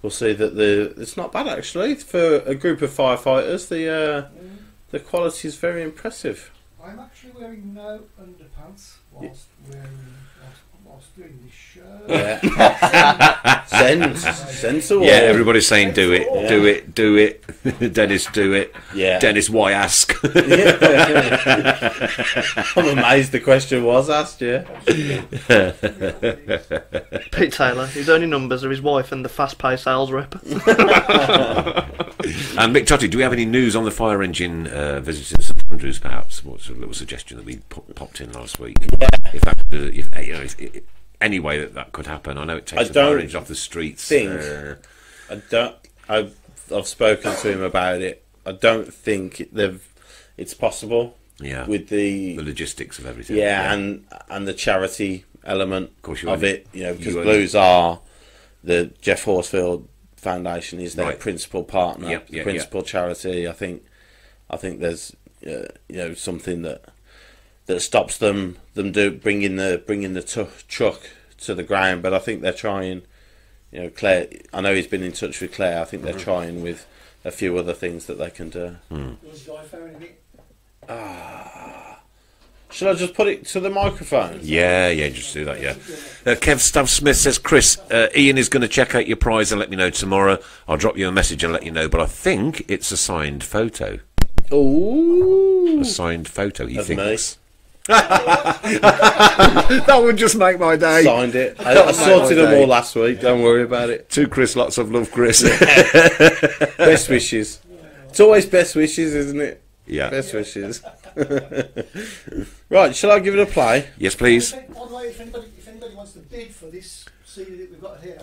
we'll see that it's not bad actually for a group of firefighters. The quality is very impressive. I'm actually wearing no underpants whilst doing this show. Yeah. Send to all. Yeah, everybody's saying do it, Yeah. do it, do it. Dennis, do it. Yeah. Dennis, why ask? I'm amazed the question was asked. Yeah. Pete Taylor. His only numbers are his wife and the fast-paced sales rep. And Mick Totty, do we have any news on the fire engine visiting St Andrews? Perhaps what's a little suggestion that we popped in last week? If that, if any way that could happen, I know it takes the fire engine off the streets. I've spoken to him about it. I don't think it's possible. Yeah, with the logistics of everything. Yeah, and the charity element of it. You know, because you Blues are the Jeff Horsfield Foundation is their Right. principal partner, Yep, yeah, principal charity. I think there's something that stops them bringing the truck to the ground. But I think they're trying. You know, Claire. I know he's been in touch with Claire. I think they're trying with a few other things that they can do. Shall I just put it to the microphone? Yeah, just do that, yeah. Kev Stav Smith says, Chris, Ian is going to check out your prize and let me know tomorrow. I'll drop you a message and let you know, but I think it's a signed photo. Ooh. A signed photo, he Of thinks. That would just make my day. Signed it. I sorted them all last week, don't worry about it. To Chris, lots of love, Chris. Best wishes. It's always best wishes, isn't it? Yeah. Best wishes. Right, shall I give it a play? Yes, please. By the way, if anybody wants to bid for this CD that we've got here,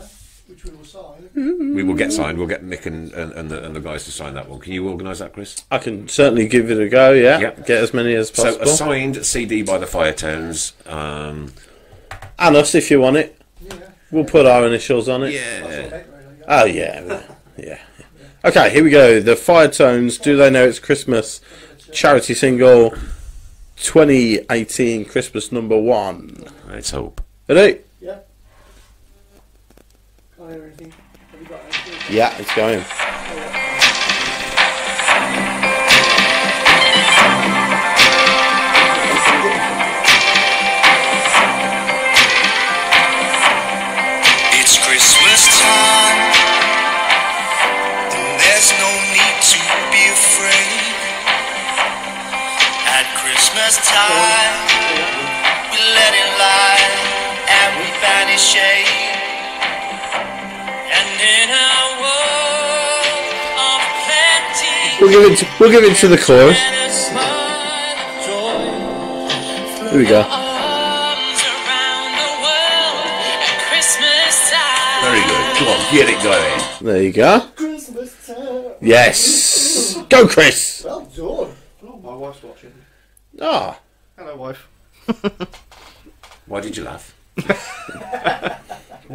which we will sign, We will get signed. We'll get Nick and the guys to sign that one. Can you organise that, Chris? I can certainly give it a go, yeah. Yep. Get as many as So, possible. a signed CD by the Firetones. And us, if you want it. We'll put our initials on it. Yeah. Oh, yeah. Okay, here we go. The Firetones, Do They Know It's Christmas? Charity single 2018 Christmas number 1. Let's hope. Ready? yeah. Can't hear anything. Have you got anything? Yeah, it's going. It's Christmas time, and there's no need to be afraid. At Christmas time, we let it lie and we banish shade. And in our world of plenty, We'll give it to the chorus. let us smile of joy. Here we go. Arms around the world at Christmas time. Very good. Come on, get it going. There you go. Christmas time. Yes. Go, Chris. Well done. wife's watching. Ah, Hello, wife. Why did you laugh?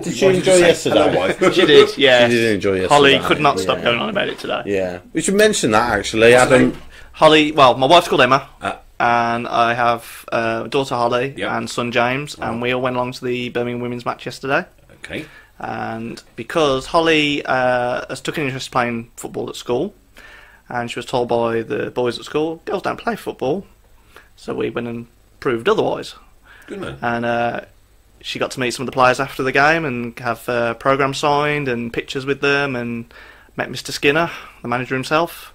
did you enjoy yesterday? She did, yeah. She did enjoy yesterday. Holly could not stop going on about it today. Yeah, we should mention that actually. Adam, Holly, well, my wife's called Emma, Uh, and I have daughter Holly Yep. and son James, and we all went along to the Birmingham women's match yesterday. Okay. And because Holly has took an interest in playing football at school, and she was told by the boys at school, girls don't play football, so we went and proved otherwise. Good man. And she got to meet some of the players after the game and have programmes signed and pictures with them, and met Mr. Skinner, the manager himself,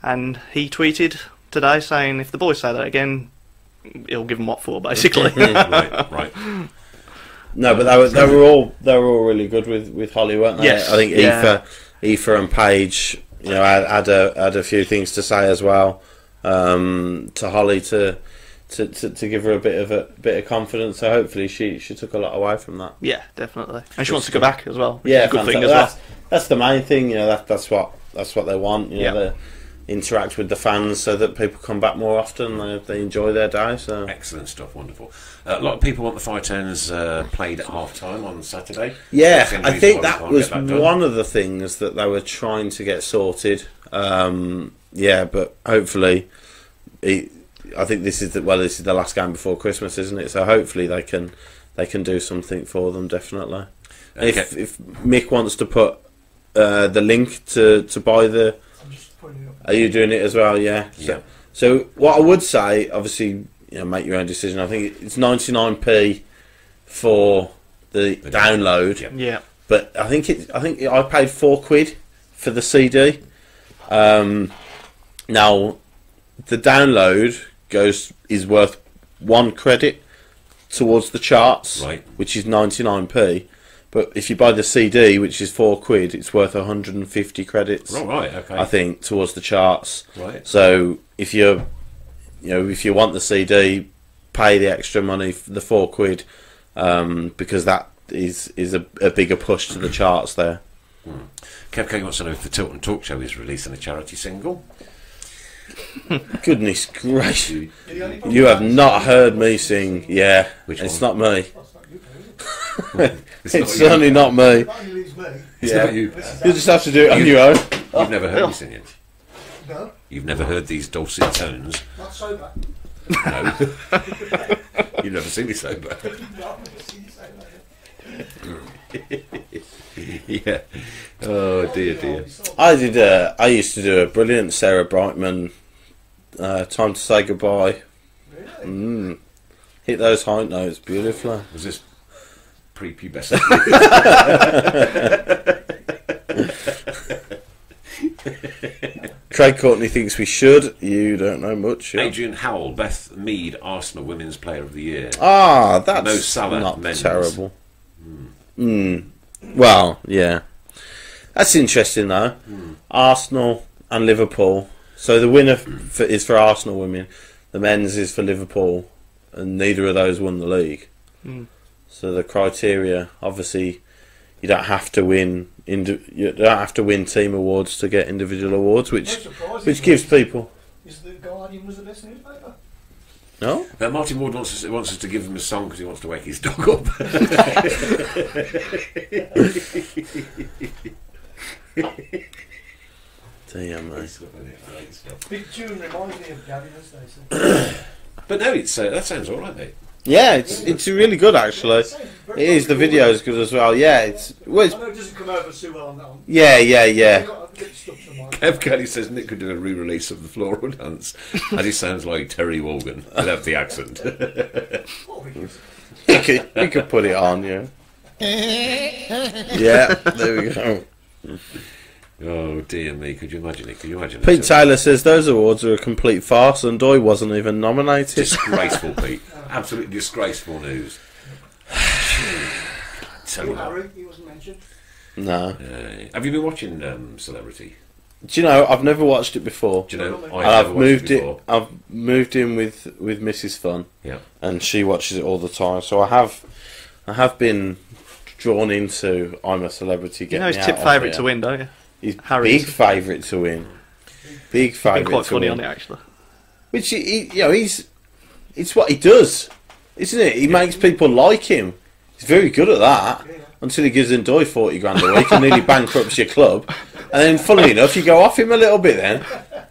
and he tweeted today saying if the boys say that again, he'll give them what for, basically. Right. no, but they were all really good with Holly, weren't they? Yes, I think yeah. Aoife and Paige, had a few things to say as well to Holly to give her a bit of confidence. So hopefully she took a lot away from that. Yeah, definitely. And she wants to go back as well. Which Yeah, is a good thing fantastic. as well. That's the main thing. That's what they want. Yeah. They interact with the fans so that people come back more often. They enjoy their day. So Excellent stuff. Wonderful. A lot of people want the Fire Turns played at half time on Saturday. yeah, That's the only I reason think why we that can't was get done. one of the things that they were trying to get sorted. But hopefully, I think this is the last game before Christmas, isn't it? So hopefully they can do something for them. Definitely. Okay. If Mick wants to put the link to buy the. I'm just putting it up. Are you doing it as well? Yeah. Yeah. So what I would say, obviously, make your own decision. I think it's 99p for the download, Yeah. Yeah. but I think I paid £4 for the CD. Now, the download is worth 1 credit towards the charts, Right. which is 99p. But if you buy the CD, which is £4, it's worth 150 credits. Oh, right. Okay. I think towards the charts. Right. So if you want the CD, pay the extra money, the £4, because that is a bigger push to the charts there. Kev King wants to know if the Tilton Talk Show is releasing a charity single. Goodness gracious! The only You have not heard me sing. Yeah, Which it's one? not me. That's not you, is it? It's It's not certainly you. not me. That only leaves me. It's Yeah. not you. You just have to do it on your own. You've never heard me sing it. No, You've never heard these dulcet tones. not sober. No. You've never seen me sober. No, I've never seen you say that. Yeah. Oh dear. I used to do a brilliant Sarah Brightman. Time to say goodbye. Really? Hit those high notes beautifully. Was this pre-pubescent? Craig Courtney thinks we should. You don't know much. Yeah. Adrian Howell, Beth Mead, Arsenal Women's Player of the Year. Ah, that's Mo Salah, not men's. terrible. Well, yeah. That's interesting though. Arsenal and Liverpool. So the winner is for Arsenal women. The men's is for Liverpool, and neither of those won the league. So the criteria, obviously, you don't have to win. You don't have to win team awards to get individual awards, No which surprise, gives people. Is the Guardian was the best newspaper? No. Martin Ward wants us to give him a song because he wants to wake his dog up. Damn, mate. Big tune reminds me of Gavin and Stacey. But no, it's that sounds all right, mate. Yeah, it's really good actually. It is. The video is good as well. Yeah, it's I know it doesn't come over so well on that one. yeah. I've got to get stuff to mind. Kev Kelly says Nick could do a re-release of the Floral Dance, as he sounds like Terry Wogan without the accent. What we give- we could put it on. Yeah. Yeah. There we go. Oh dear me! Could you imagine it? Could you imagine Pete it? Taylor says those awards are a complete farce, and Doy wasn't even nominated. Disgraceful, Pete. Absolutely disgraceful news. Tell you what. Harry, he wasn't mentioned. No. Have you been watching Celebrity? Do you know? I've never watched it before. Do you know? And And I've I've never watched moved it it. before. I've moved in with Mrs. Fun, Yeah. and she watches it all the time. So I have been drawn into I'm a Celebrity. You Get know his me tip out of favourite here. to win, don't you? He's Harry's. big favourite to win. Big Been favourite quite to funny win. on it, actually. Which it's what he does, isn't it? He makes people like him. He's very good at that. Until he gives Ndoye 40 grand a week and nearly bankrupts your club. And then, funnily enough, you go off him a little bit then.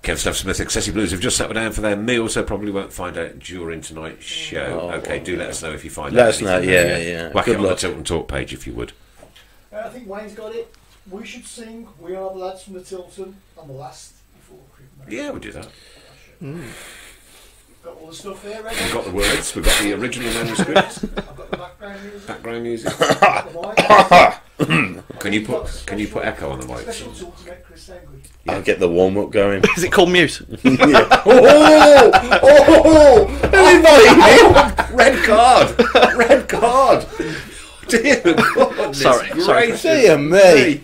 Kev Stuff Smith, Excessive Blues have just sat down for their meal, so probably won't find out during tonight's show. Okay, do let us know if you find out. Let us know, anything. yeah. Whack Good it on the luck. Tilton Talk page if you would. I think Wayne's got it. We should sing "We Are the Lads from the Tilton" on the last before Christmas. Yeah, we'll do that. Got all the stuff here ready. We've got the words, we've got the original manuscript, I've got the background music. background music. The Can you put echo on the mic? special tool to make Chris sound good. I'll get the warm up going. Is it called mute? Red card! Red card! Dear God, Sorry. Dear me.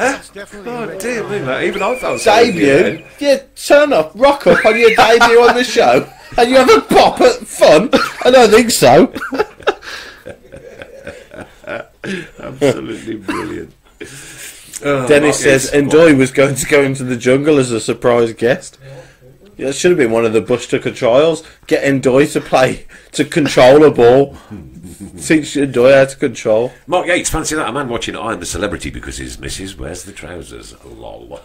Oh, dear me, mate. Even I felt sorry for you Debut? then. Yeah, turn up, rock up on your debut on the show, and you have a pop at fun? I don't think so. Absolutely brilliant. Oh, Dennis Mark, says yes, Ndoye was going to go into the jungle as a surprise guest. Yeah, it should have been one of the Bush Tucker trials. Get Ndoye to control a ball. Teach Ndoye how to control. Mark Yates, fancy that? A man watching I Am the Celebrity because his missus wears the trousers. Lol.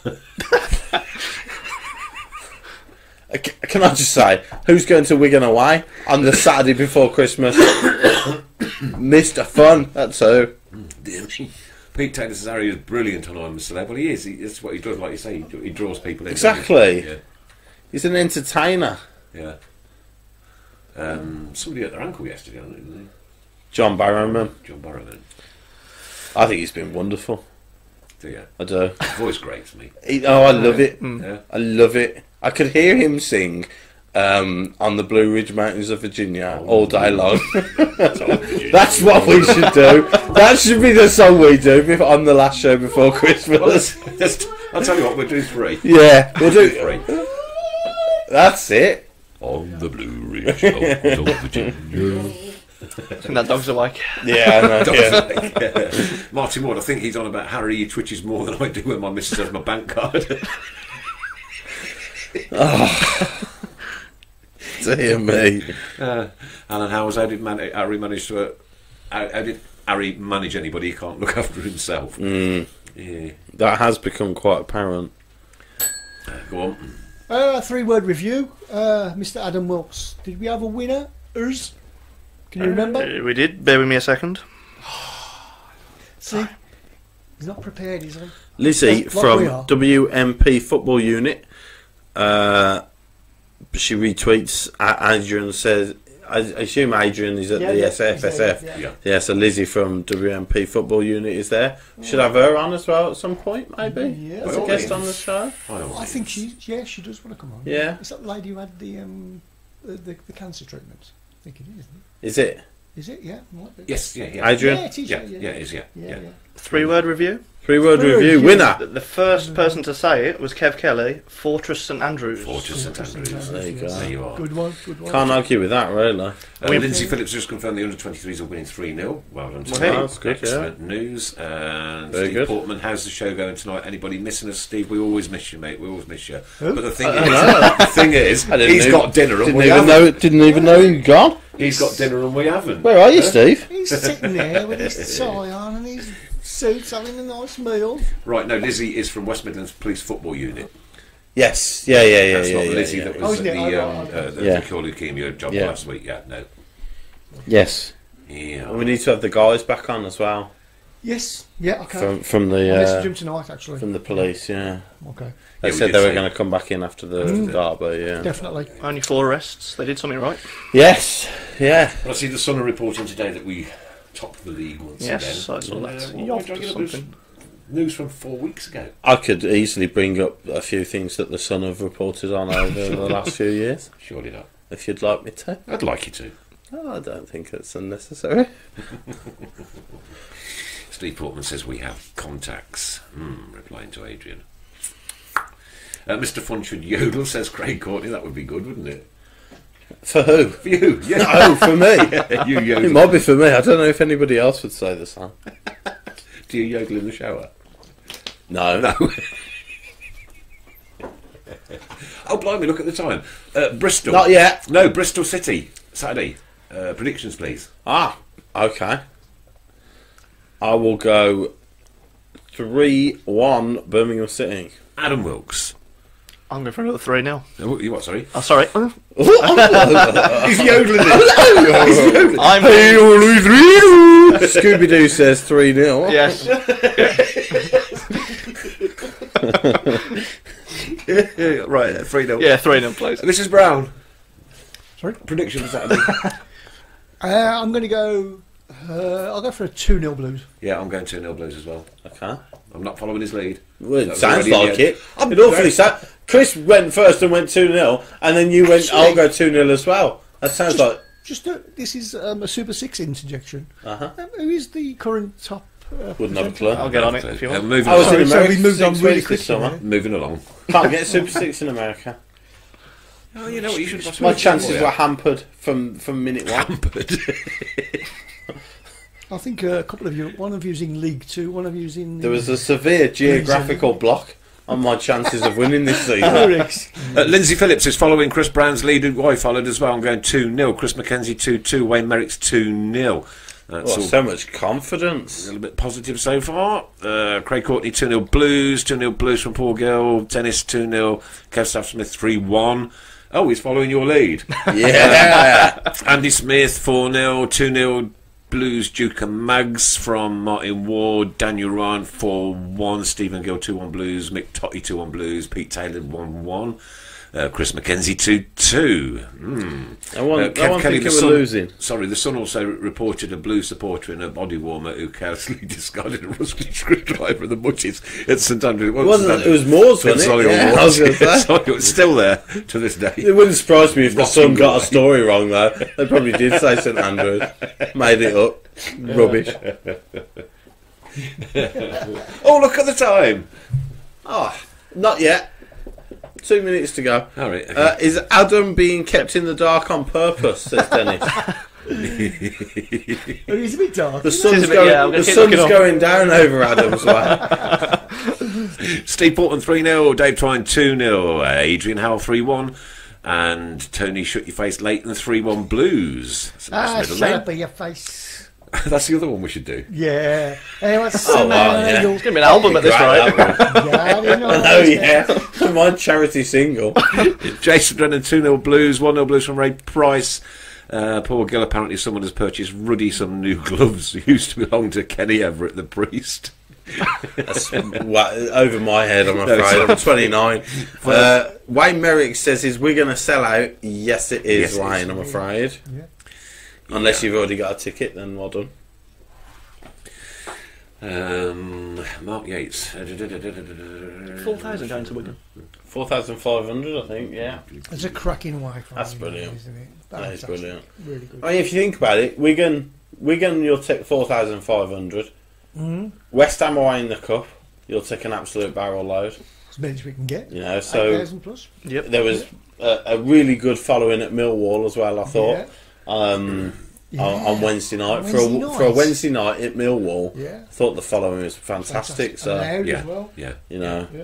Can I just say, who's going to Wigan away on the Saturday before Christmas? Mr. Fun, that's who. Dear me. Pete Taylor says Harry is brilliant on I'm the Celeb. Well, he is. That's what he does, like you say. He draws people in. Exactly. Yeah. He's an entertainer. Yeah. Somebody hurt their ankle yesterday, didn't they? John Barrowman. John Barrowman. I think he's been wonderful. Do you? I do. His voice grates me. I love it. Yeah. I love it. I could hear him sing on the Blue Ridge Mountains of Virginia all day long. That's what we should do. That should be the song we do on the last show before Christmas. I'll tell you what, we'll do 3. Yeah, we'll do. 3. That's it. On the Blue Ridge Mountains of Virginia. And that dog's awake. Yeah, I know. Yeah. Martin Ward, I think he's on about Harry twitches more than I do when my missus has my bank card. Dear me. Alan Howes, how did Harry manage to? How did Harry manage anybody who can't look after himself? Yeah. That has become quite apparent. Go on. 3-word review. Mr. Adam Wilkes. Did we have a winner? Can you remember? We did. Bear with me a second. See? He's not prepared, is he? Lizzie Like from we are. WMP Football Unit. She retweets. Adrian says, I assume Adrian is at the SFSF. Yeah. So Lizzie from WMP Football Unit is there. Should have her on as well at some point, maybe. Yeah. As a guest on the show. I think she does want to come on. Yeah. Is that the lady who had the cancer treatment? I think it is, isn't Is it? it? Is it? Yeah. Might be. Yes, yeah. Adrian? Yeah, it is. Yeah, it is, yeah. 3-word review. 3-word Three, review. yeah. Winner. The first person to say it was Kev Kelly, Fortress St Andrews. Fortress St Andrews. There you go. There you are. Good one. Can't argue with that, really. Lindsay Phillips just confirmed the under-23s are winning 3-0. Well done to Well, them. that's good, Excellent news. And Very Steve good. Portman, how's the show going tonight? Anybody missing us, Steve? We always miss you, mate. We always miss you. Who? But the thing is, he's got dinner and we haven't. Didn't even know he'd gone. He's got dinner and we haven't. Where are you, Steve? He's sitting there with his tie on and his suits having a nice meal. Right, no, Lizzie is from West Midlands Police Football Unit. Yes. Yeah. That's not Lizzie that was Oh, at isn't it? the cure leukemia job Yeah. last week. Yeah, no. Yes. Yeah. And we need to have the guys back on as well Yes. Yeah. Okay. from I'll message the him tonight. Actually. from the police. Yeah. Okay. They Yeah, we said did they were say- going to come back in after the derby. Yeah. Definitely. Only 4 arrests. They did something right. Yes. Yeah. But I see the Sun are reporting today that we topped the league once Yes, again. I saw that. What Yacht did I or get? It was something. news from 4 weeks ago. I could easily bring up a few things that the Sun have reported on over the last few years, Surely not. if you'd like me to. I'd like you to. Oh, I don't think it's unnecessary. Steve Portman says we have contacts. Replying to Adrian. Mr. Funchwood Yodel says Craig Courtney. That would be good, wouldn't it? For who? For you, yeah. Oh, for me. You yodel. It might be for me. I don't know if anybody else would say the same. Do you yodel in the shower? No. No. Oh, blimey, look at the time. Bristol. Not yet. No, Bristol City, Saturday. Predictions, please. Okay. I will go 3-1 Birmingham City. Adam Wilkes. I'm going for another 3-0. You what, sorry? Oh, sorry. He's yodeling it. I'm Scooby Doo says 3-0. Yes. Right, 3-0. Yeah, 3-0, please. Mrs. Brown. Sorry? Prediction for Saturday. I'm going to go. I'll go for a 2-0 Blues. Yeah, I'm going 2-0 Blues as well. Okay. I'm not following his lead. Well, it That's sounds already in like the it. It awfully sad. Chris went first and went 2-0, and then you went, I'll go 2-0 as well. That sounds like... This is a Super 6 interjection. Uh-huh. Who is the current top? Wouldn't have a clue. I'll get on it if you want. Moving I was along. in so America we moved on 6 really weeks this quickly. summer. Moving along. Can't get Super 6 in America. Oh, you know what? You should have My chances were hampered from minute one. hampered. I think a couple of you, one of you's in League 2, one of you's in... There was a severe geographical block on my chances of winning this season. Lindsay Phillips is following Chris Brown's lead, who I followed as well. I'm going 2-0. Chris McKenzie 2-2. Wayne Merrick's 2-0. That's all So much a confidence. little bit positive so far. Craig Courtney 2-0 Blues. 2-0 Blues from Paul Gill. Dennis 2-0. Kev Staff Smith 3-1. Oh, he's following your lead. Yeah. Andy Smith 4-0. 2-0 Blues Duke and Mags from Martin Ward. Daniel Ryan 4-1. Stephen Gill 2-1 Blues. Mick Totty 2-1 Blues. Pete Taylor 1-1. Chris McKenzie 2-2. No one Kev Kelly, thinking the we're Sun, losing. Sorry, the Sun also reported a Blue supporter in a body warmer who carelessly discarded a rusty screwdriver in the bushes at St Andrews. It was Moore's, wasn't it? Yeah, I was going to say. It's still there to this day. It wouldn't surprise me if the Rotting Sun got away. a story wrong, though. They probably did say St Andrews. Made it up. Rubbish. Oh, look at the time. Not yet. 2 minutes to go. All right. Okay. Is Adam being kept in the dark on purpose, says Dennis. It's a bit dark. The isn't sun's a bit- yeah, I'm gonna keep looking up. going down over Adam's way. Steve Portman 3-0. Dave Twine 2-0. Adrian Howell 3-1. And Tony Shut Your Face Leighton 3-1 Blues. That's a nice middle shut name. up in your face. That's the other one we should do. Yeah. Hey, what's Oh, wow, yeah. It's going to be an album at this rate. Oh, yeah. My charity single. Jason Brennan 2-0 Blues. 1-0 Blues from Ray Price. Paul Gill, apparently someone has purchased Ruddy some new gloves who used to belong to Kenny Everett the priest. That's over my head, I'm afraid. I'm 29. Wayne Merrick says, is we going to sell out? Yes, it is, Yes, it Wayne, is. I'm afraid. Yeah. Unless you've already got a ticket, then well done. Mark Yates. 4,000 going to Wigan. 4,500, I think, yeah. It's a cracking Wi-Fi. That's brilliant. Isn't it? That is brilliant. Really good. I mean, if you think about it, Wigan you'll take 4,500. West Ham away in the Cup, you'll take an absolute barrel load. As many as we can get. You know, so 8,000 plus. Yep. there was a really good following at Millwall as well, I thought. On Wednesday night. For a Wednesday night at Millwall, Yeah. I thought the following was fantastic. So, And Yeah, as well. yeah. you know, Yeah.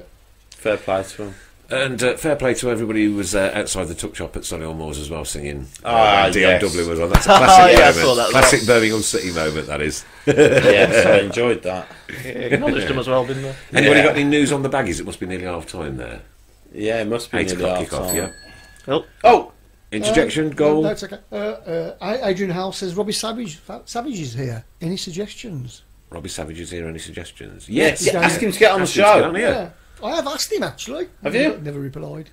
fair play to him. And fair play to everybody who was outside the tuck shop at Solihull Moors as well, singing. Ah, Dion yes. Dublin was on. That's a classic Yeah, I moment. saw that as Classic well. Birmingham City moment, that is. Yes, I enjoyed that. Acknowledged them as well, didn't they? Anybody Yeah. got any news on the baggies? It must be nearly half time there. Yeah, it must be 8 nearly o'clock half kick off, time. yeah. Oh, Oh, Interjection, goal. No, it's okay. Adrian Howell says Robbie Savage is here. Any suggestions? Robbie Savage is here. Any suggestions? yes. Yeah. Ask him to get on the Ask him to get on show. here. I have asked him actually. Have you? Never replied.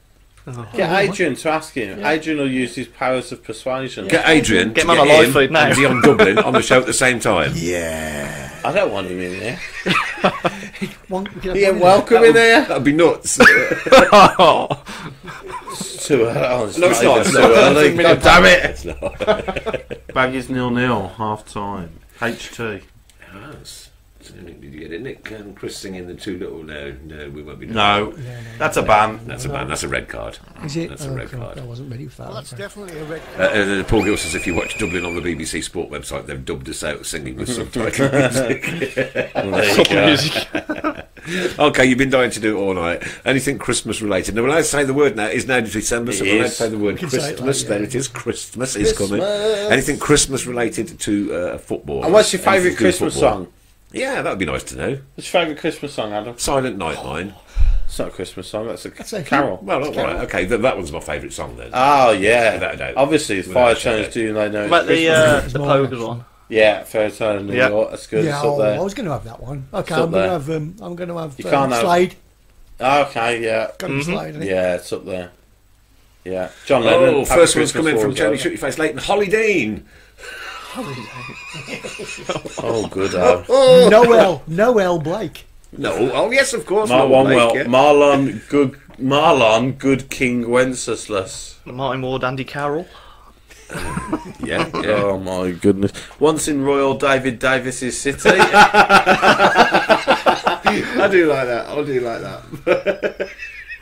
Get Adrian to ask him. Yeah. Adrian will use his powers of persuasion. Get Adrian Get to him on a live feed now. and Dion Dublin on the show at the same time. Yeah. I don't want him in there. Yeah, Welcome in there. That'd be nuts. It's too early. Oh, No, it's not. even too early. God damn it. It's not. Baggies 0-0, half time. HT. Yes. Did you get it, Nick and Chris singing the two little? No, we won't be doing No, that's a ban. that. That's a ban. That's a red card. Is it? That's a red God, card. I wasn't ready for that. Well, that's definitely a red Paul Gill says if you watch Dublin on the BBC Sport website, they've dubbed us out singing with subtitle music. There you go. Okay, you've been dying to do it all night. Anything Christmas related? Now, when I say the word now, it's now December, so It when I is. say the word can say it Christmas, like, then yeah. it is Christmas is coming. Anything Christmas related to football? And what's your Anything favourite to do with Christmas football? song? Yeah, that would be nice to know. What's your favourite Christmas song, Adam? Silent Night, mine. It's not a Christmas song, that's a a carol. Well, all right, okay, that one's my favourite song then. Oh, yeah. Without a doubt. Obviously, it's Without Fire a shadow. Tones Do They Know What about It's the Christmas? Pogers one? Yeah, Fairy Tale in New Yeah. York, that's good. Yeah, It's up there. I was going to have that one. Okay, It's up I'm going to there. have. I'm going to have. You can't have- Slade. Okay, yeah. Got to be Slade. isn't it? Yeah, it's up there. Yeah. John Lennon. Oh, Happy first one's Christmas coming from War Johnny is Shoot Your Face Late and Holly Dean. over. Oh, good. Oh. Noel Blake. No, oh yes, of course. Marlon, Noel Blake, well, yeah. Marlon, good King Wenceslas. Martin Ward, Andy Carroll. Yeah, yeah. Oh my goodness! Once in Royal David Davis's city. I do like that. I do like that.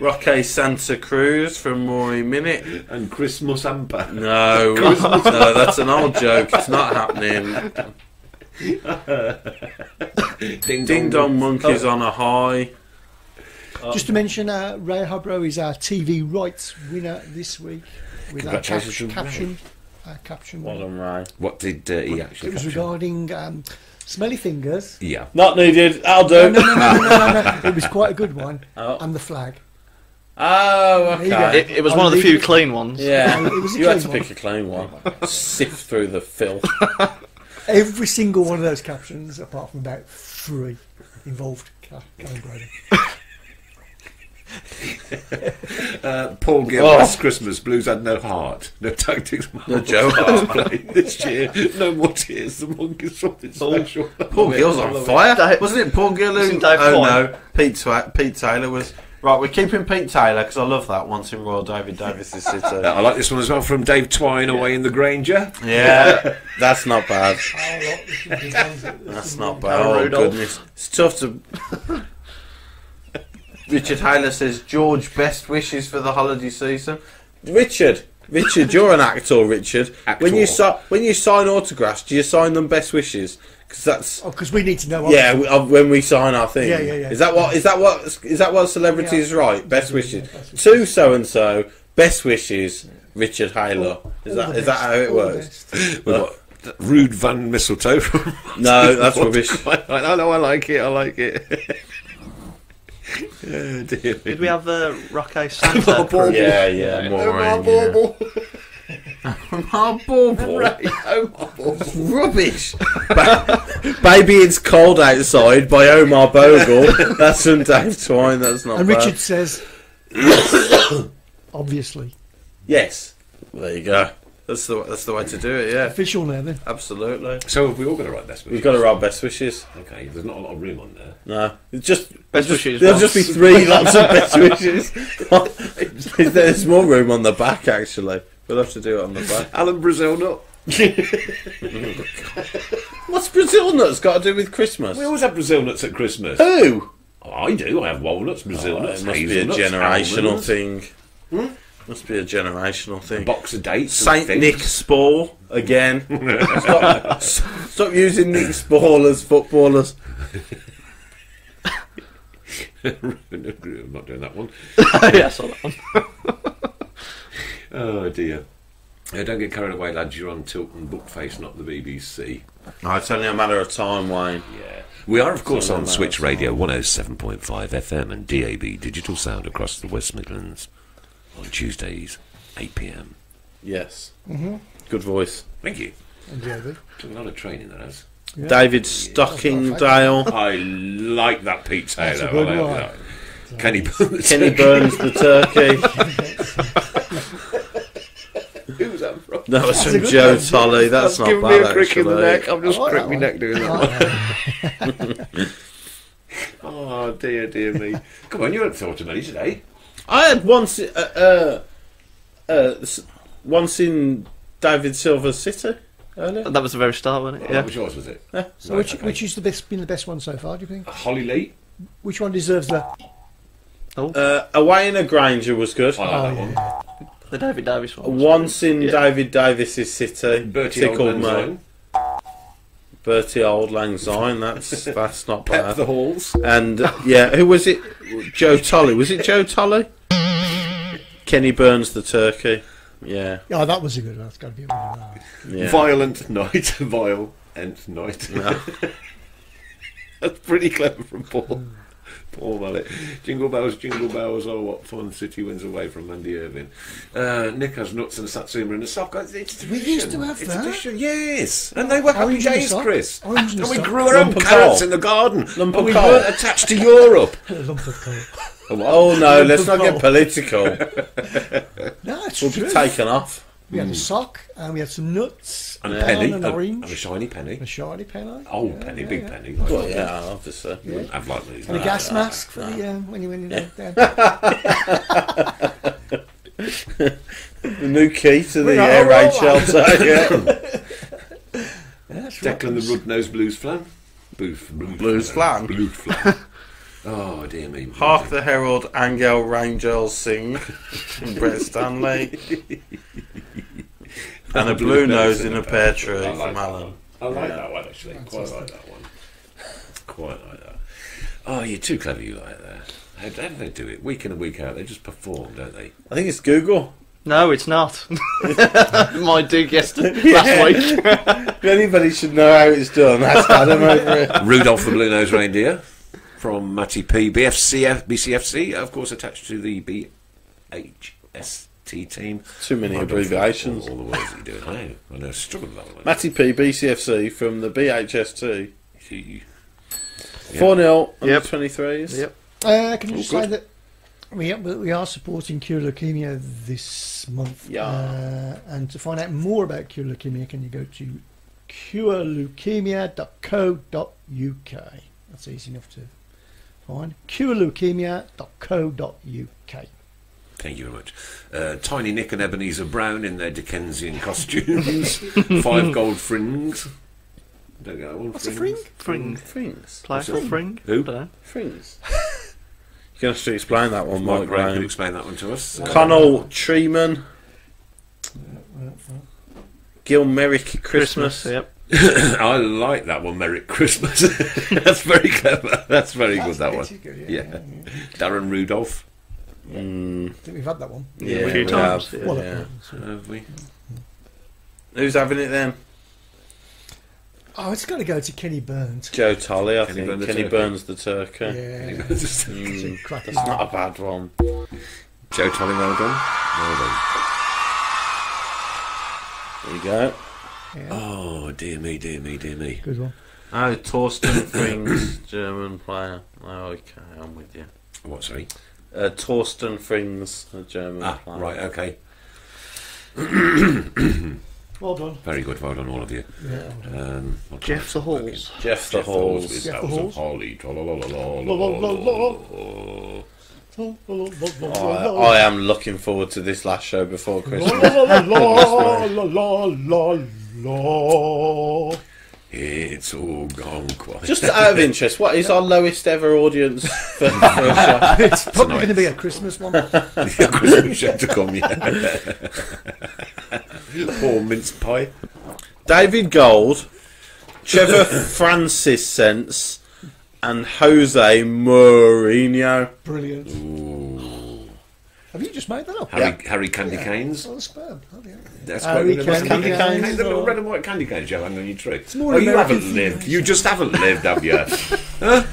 Roque Santa Cruz from Maury Minute. And Christmas Hamper. No, no, that's an old joke. It's not happening. Ding Dong Monkeys on a High. Just to mention, Ray Hobro is our TV rights winner this week with our Congratulations to Ray. caption. Well done, Ray. What did he actually It was capture? regarding Smelly Fingers. Yeah. Not needed. I'll do. No. It was quite a good one. Oh. And the flag. Oh, There you okay. go. It was one of the few clean ones. Yeah, It was a you had to clean pick a clean one. Sift through the filth. Every single one of those captions, apart from about 3, involved Callum Brady. Paul Gill, Oh. Last Christmas, Blues had no heart, no tactics, No joke. played this year, no more tears, the monkeys something special. Paul Gill's on fire. Wasn't it Paul Gill who... Wasn't Dave Oh Coyne? no, Pete Taylor was... Right, we're keeping Pete Taylor because I love that. Once in Royal David Davis's city. I like this one as well from Dave Twine away in the Granger. Yeah, that's not bad. That's That's not bad. Oh, Rudolph. goodness. It's tough to... Richard Hayler says, George, best wishes for the holiday season. Richard, you're an actor, Richard. Actor. When you sign autographs, do you sign them best wishes? Because that's... because we need to know. Yeah, when we sign our thing. Yeah. Is that what celebrities write? Best wishes. Best wishes. To so and so, best wishes, Richard Hayler. Is that how it works? We've got Rude Van Mistletoe from... No, that's rubbish. I know, I like it. Oh, dear. Did we have Roque Santa? Yeah, more Rubbish. Baby, It's Cold Outside by Omar Bogle. That's from Dave Twine. That's not And bad. Richard says, obviously, Yes. There you go. That's the way to do it. Yeah, official now then. absolutely. So have we all got to write best wishes? We've got to write best wishes. Okay, there's not a lot of room on there. No, it's just Best wishes. there'll just be 3 lots of best wishes. There's more room on the back actually. We'll have to do it on the back. Alan Brazil Nut. What's Brazil nuts got to do with Christmas? We always have Brazil nuts at Christmas. Who? Oh, I do. I have walnuts, Brazil nuts, It must be a hazelnuts, generational almonds, thing. Must be a generational a thing. box of dates. Saint and Nick things. Spall again. Stop using Nick Spall as footballers. I'm not doing that one. Yeah, I saw that one. Oh dear. Don't get carried away, lads. You're on Tilton Bookface, not the BBC. Oh, it's only a matter of time, Wayne. Yeah. We are, of course, Sorry on about Switch that. Radio 107.5 FM and DAB digital sound across the West Midlands on Tuesdays, 8 p.m. Yes. Good voice. Thank you. And JB. Took a lot of training, that has. Yeah. David Stockingdale. I like that Pete Taylor. That's a good I like one. that. Kenny Burns. Kenny Burns the turkey. Who was that from? That was That's a from good Joe one. Tolley. That's not giving bad, me a crick in the neck. actually. I'm just I like crick that my one. neck doing I that. like that. Oh dear me. Come on, you haven't thought of many today. I had once in David Silver's city earlier. That was the very start, wasn't it? That Yeah. was yours, was it? So Right, which okay. has been the best one so far? Do you think? Holly Lee. Which one deserves the? Away in a Granger was good. I like that one. The David Davis one. Once in Yeah. David Davis's city Bertie tickled Oldman's me. line. Bertie Old Lang Syne. That's not Pep bad. the halls. And who was it? Joe Tolley. Was it Joe Tolley? Kenny Burns the turkey. Yeah. Oh, that was a good one. That's got to be a good one. Yeah. Violent night. Violent night. No. That's pretty clever from Paul. Paul Mallet. Jingle bells, oh what fun, City wins away from Andy Irving. Nick has nuts and a satsuma in a sock. It's tradition. We used to have It's that. tradition, yes. And they were happy Orange in a days, sock. Chris. Orange in a And we sock. grew our own Lump of carrots coal. in the garden. Lump And of we coal. weren't attached to Europe. A lump of coal. Oh no, let's not Lump get of political. No, it's We'll true. be taken off. We had a sock, and we had some nuts, And a Yeah. penny. an And orange, a shiny penny. a shiny penny, Old penny, big penny. Well, yeah, obviously. You wouldn't have like these. and a no. gas mask for the when you went in there. The new key to the Well, air raid well, shelter. Yeah. That's right. Declan the Red-Nosed Blues Flan. Blues Flan. Blues Flan. Oh, dear me. Hark the Herald Angel Rangels sing from Brett Stanley. And a blue nose in a pear tree I like from that Alan. one. I like that one, actually. Quite like that one. Quite like that. Oh, you're too clever, you like that. How do they do it? Week in and week out, they just perform, don't they? I think it's Google. No, it's not. My dig yesterday, last week. If anybody should know how it's done, ask Adam over it. Rudolph the Blue-Nosed Reindeer from Matty P. BCFC, of course, attached to the BHST team. Too many I don't abbreviations. All the words that you're doing. I know, I struggle with that one. Matty P, BCFC from the BHST. Yeah. 4-0 under Yep. 23s. Yep. Can you All just say good. that we are supporting Cure Leukemia this month? Yeah. And to find out more about Cure Leukemia, can you go to cureleukemia.co.uk? That's easy enough to find. cureleukemia.co.uk. Thank you very much. Tiny Nick and Ebenezer Brown in their Dickensian costumes. 5 gold frings. Don't get that one. What's a fring? Fring. Frings. Player for Fring. Who? Dunno. Frings. You're going to have to explain that one, Mike Mike Brown Brown. could explain that one to us. Connell Treeman. Gil Merrick Christmas. Yep. I like that one, Merry Christmas. That's very clever. That's very good, that one. Good, Yeah. Darren Rudolph. I think we've had that one. Yeah, A few we times, have, yeah. Well, yeah. Have we? Who's having it then? Oh, it's got to go to Kenny Burns. Joe Tolley, I Kenny think. Burn the Kenny turkey. Burns the turkey. Yeah. Just- It's a cracking That's not a bad one. Joe Tolly, well done. Well done. There you go. Yeah, Oh, dear me, dear me, dear me. good one. Oh, Torsten Frings, German player. Oh, okay, I'm with you. What, sorry? Torsten Frings, a German Ah, player. right, okay. Well done. Very good, well done, all of you. Yeah. What Jeff the Halls. Jeff the Halls. with Jeff that the was a Halls. Holly. Oh, I am looking forward to this last show before Christmas. It's all gone quiet. Just out of interest, what is our lowest ever audience for a show? It's probably going to be a Christmas one. The Christmas show to come, yeah. Poor mince pie. David Gold, Trevor Francis Sense, and Jose Mourinho. Brilliant. Ooh. Have you just made that up? Harry Candy Canes. Oh, sperm. Oh, yeah. That's Harry quite good. Candy Candy Canes. The little red and white candy canes you have hanging on your tree. more Oh, you American haven't lived. You just haven't lived, have you? Huh?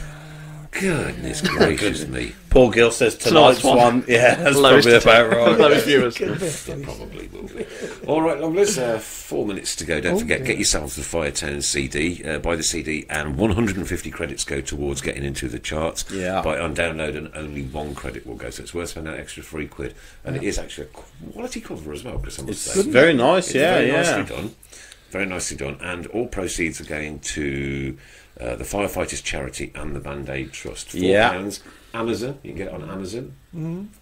Goodness gracious me. Paul Gill says tonight's one. one. Yeah, that's Lowest probably about right. Lowest viewers. Probably will be. All right, lovelies. 4 minutes to go. Don't forget, dear. get yourself the Firetown CD. Buy the CD, and 150 credits go towards getting into the charts. Yeah. Buy it on download, and only 1 credit will go. So it's worth spending that extra £3. And it is actually a quality cover as well, because I must It's say. very nice, It's yeah, very yeah. nicely done. Very nicely done. And all proceeds are going to the Firefighters Charity and the Band-Aid Trust. £4. Yeah. Amazon. You can get it on Amazon.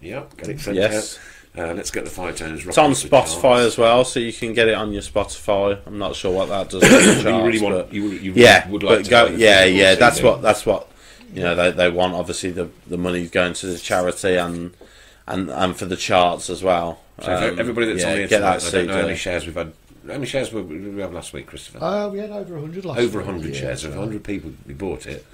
Yeah, get it sent Yes. out. Let's get the Firetones. It's on Spotify as well, so you can get it on your Spotify. I'm not sure what that does. For the But you really charts, want, but you yeah, would like but to go, buy the yeah, physical yeah. CD. That's what you know. They want obviously the money going to the charity and for the charts as well. So everybody that's yeah, on here get tonight, that I don't know how CD. many shares we've had How many shares did we have last week, Christopher? We had over 100 last Over week, 100 yeah, shares. If so- 100 people we bought it,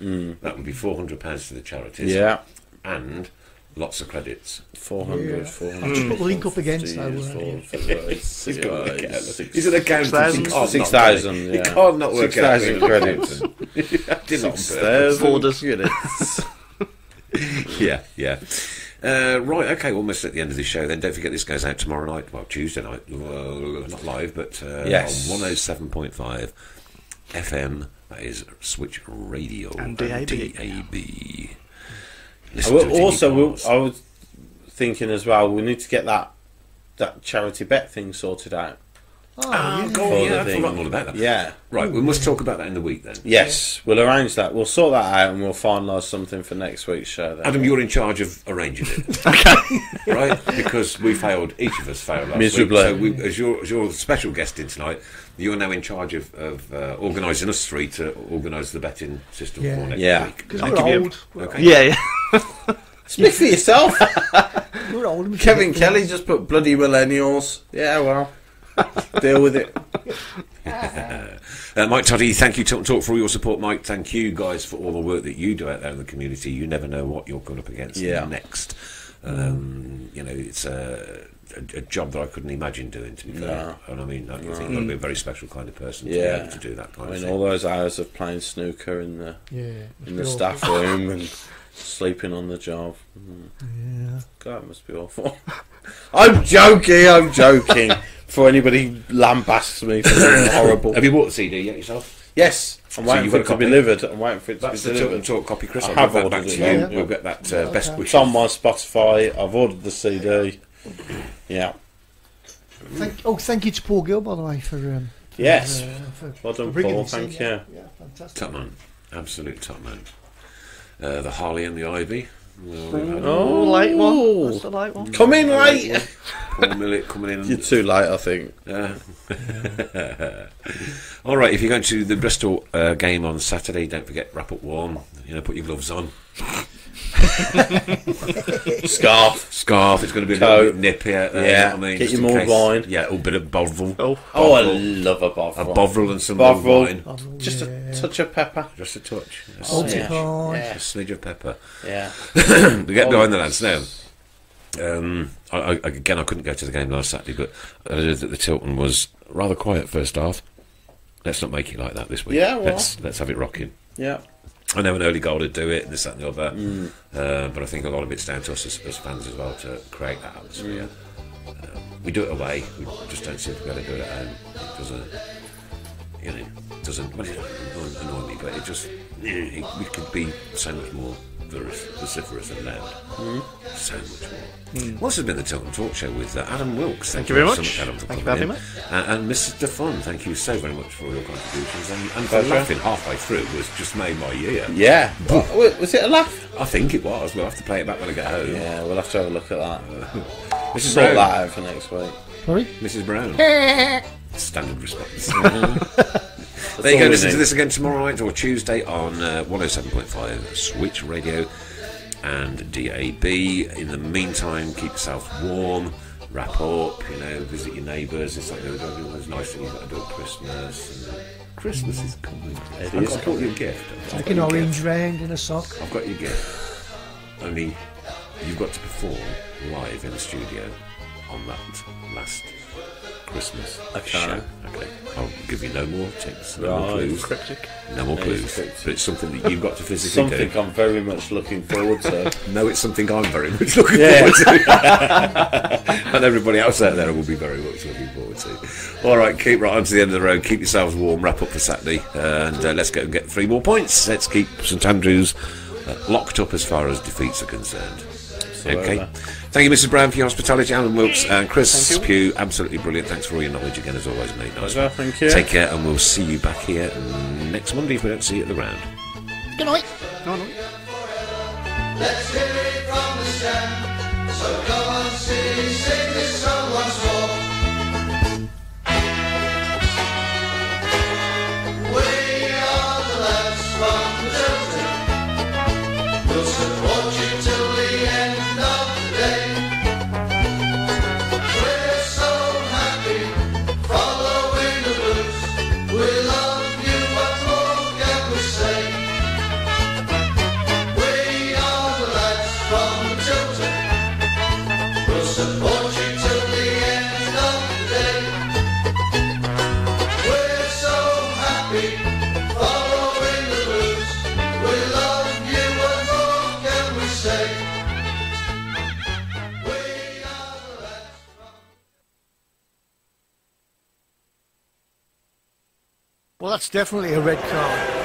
that would be £400 to the charities. Yeah. And lots of credits. 400, Yeah. 400. I'll just put the link up again, so, He's got to work it out. He's an accountant. He can't not 6,000, get it. yeah. He can't not work it out. 6,000 credits. Did it on purpose. 6,000 Borders. credits. Yeah. Right, okay, we're almost at the end of the show then. Don't forget this goes out tomorrow night, well, Tuesday night, not live, but Yes. on 107.5 FM, that is Switch Radio And DAB. DAB. I Listen to it in your cars. I was thinking as well, we need to get that charity bet thing sorted out. Oh, Oh, yeah. God, For yeah, the I've thing. forgotten all about that. Yeah. Right, we must talk about that in the week then. Yes, we'll arrange that. We'll sort that out and we'll finalise something for next week's show then. Adam, you're in charge of arranging it. Okay. Right? Because we failed, each of us failed last Miserably. week. So as your special guest in tonight, you're now in charge of organising us three to organise the betting system Yeah. for next Yeah. week. Because I'll we're give you- old. We're Okay. Yeah. Speak for yourself. We're old. and we Kevin forget Kelly just put bloody millennials. Yeah, well, deal with it. Mike Toddy, thank you, Tilton Talk, for all your support. Mike, thank you guys for all the work that you do out there in the community. You never know what you're going up against next. It's a job that I couldn't imagine doing, to be fair. No. And I mean, I think you've got to be a very special kind of person to be Yeah. able to do that kind I of mean, thing. all those hours of playing snooker in the Yeah. in the staff room and sleeping on the job. Yeah. God, it must be awful. I'm joking. For anybody lambasts me for something horrible. Have you bought the CD yet yourself? Yes, I'm So waiting you've for got it a to be copy? delivered. I'm waiting for it to That's be the Tilton delivered. Talk copy, Chris. I I'll have give that back ordered to it, you. yeah. We'll get that best wishes. It's on my Spotify. I've ordered the CD. Yeah. Thank you to Paul Gill, by the way, for Yes. for Well done, bringing Paul. this in. Thank Yeah, you. yeah, fantastic. Top man. Absolute top man. The Harley and the Ivy. Well, we've had Oh, late one. That's the late one. Come in late. Paul Millett coming in. You're too late, I think. All right, if you're going to the Bristol game on Saturday, don't forget, wrap up warm. Put your gloves on. Scarf. It's going to be a little Coat. bit nippy out there. Yeah. I mean, Get just your in mulled case. wine. Yeah, a bit of Bovril. Oh, I Bovril. love a Bovril. A Bovril and some Bovril. mulled wine. Just Yeah. a touch of pepper. Just a touch. A Old smidge. Pine. Yeah. A smidge of pepper. Yeah. We get behind the lads now. I couldn't go to the game last Saturday, but I heard that the Tilton was rather quiet first half. Let's not make it like that this week. Yeah, well. Let's have it rocking. Yeah. I know an early goal to do it, and this, that, and the other. But I think a lot of it's down to us as fans as well to create that atmosphere. We do it away. We just don't seem to be able to do it at home. It doesn't. Well, it doesn't annoy me, but it just we could be so much more vociferous and loud. So much more. Well, this has been the Tilton Talk Show with Adam Wilkes. Thank you very so much. Adam, for Thank you coming for in. having And Mr. Fun, thank you so very much for your contributions and for Pleasure. laughing halfway through was just made my year. Yeah. Was it a laugh? I think it was. We'll have to play it back when I get home. Yeah, we'll have to have a look at that. Mrs. Sort Brown. that out for next week. Sorry? Mrs. Brown. Standard response. That's There you all go. we Listen to need. this again tomorrow night or Tuesday on 107.5 Switch Radio and DAB. In the meantime, keep yourself warm, wrap up, visit your neighbours. It's like there's nice things you've got to do at Christmas. And Christmas is coming. It I've is got your gift. I've Like got an your orange gift. round in a sock. I've got your gift. Only you've got to perform live in the studio on that last Christmas show. Okay. I'll give you no more tips, no more Right. clues. Cryptic. No more It's clues. cryptic. But it's something that you've got to physically Something do. I'm very much looking forward to. No, it's something I'm very much looking Yeah. forward to. And everybody else out there will be very much looking forward to. All right, keep right on to the end of the road. Keep yourselves warm. Wrap up for Saturday. And let's go and get 3 more points. Let's keep St Andrews locked up as far as defeats are concerned. Okay. Thank you, Mrs. Brown, for your hospitality. Alan Wilkes and Chris Pugh, absolutely brilliant. Thanks for all your knowledge again, as always, mate. Nice. Pleasure, thank you. Take care, and we'll see you back here next Monday if we don't see you at the ground. Good night. Let's hear it from the stand. So come on, sing this song once more. We are the lads from Tilton. We'll support you till the end of the day. We're so happy following that's definitely a red card.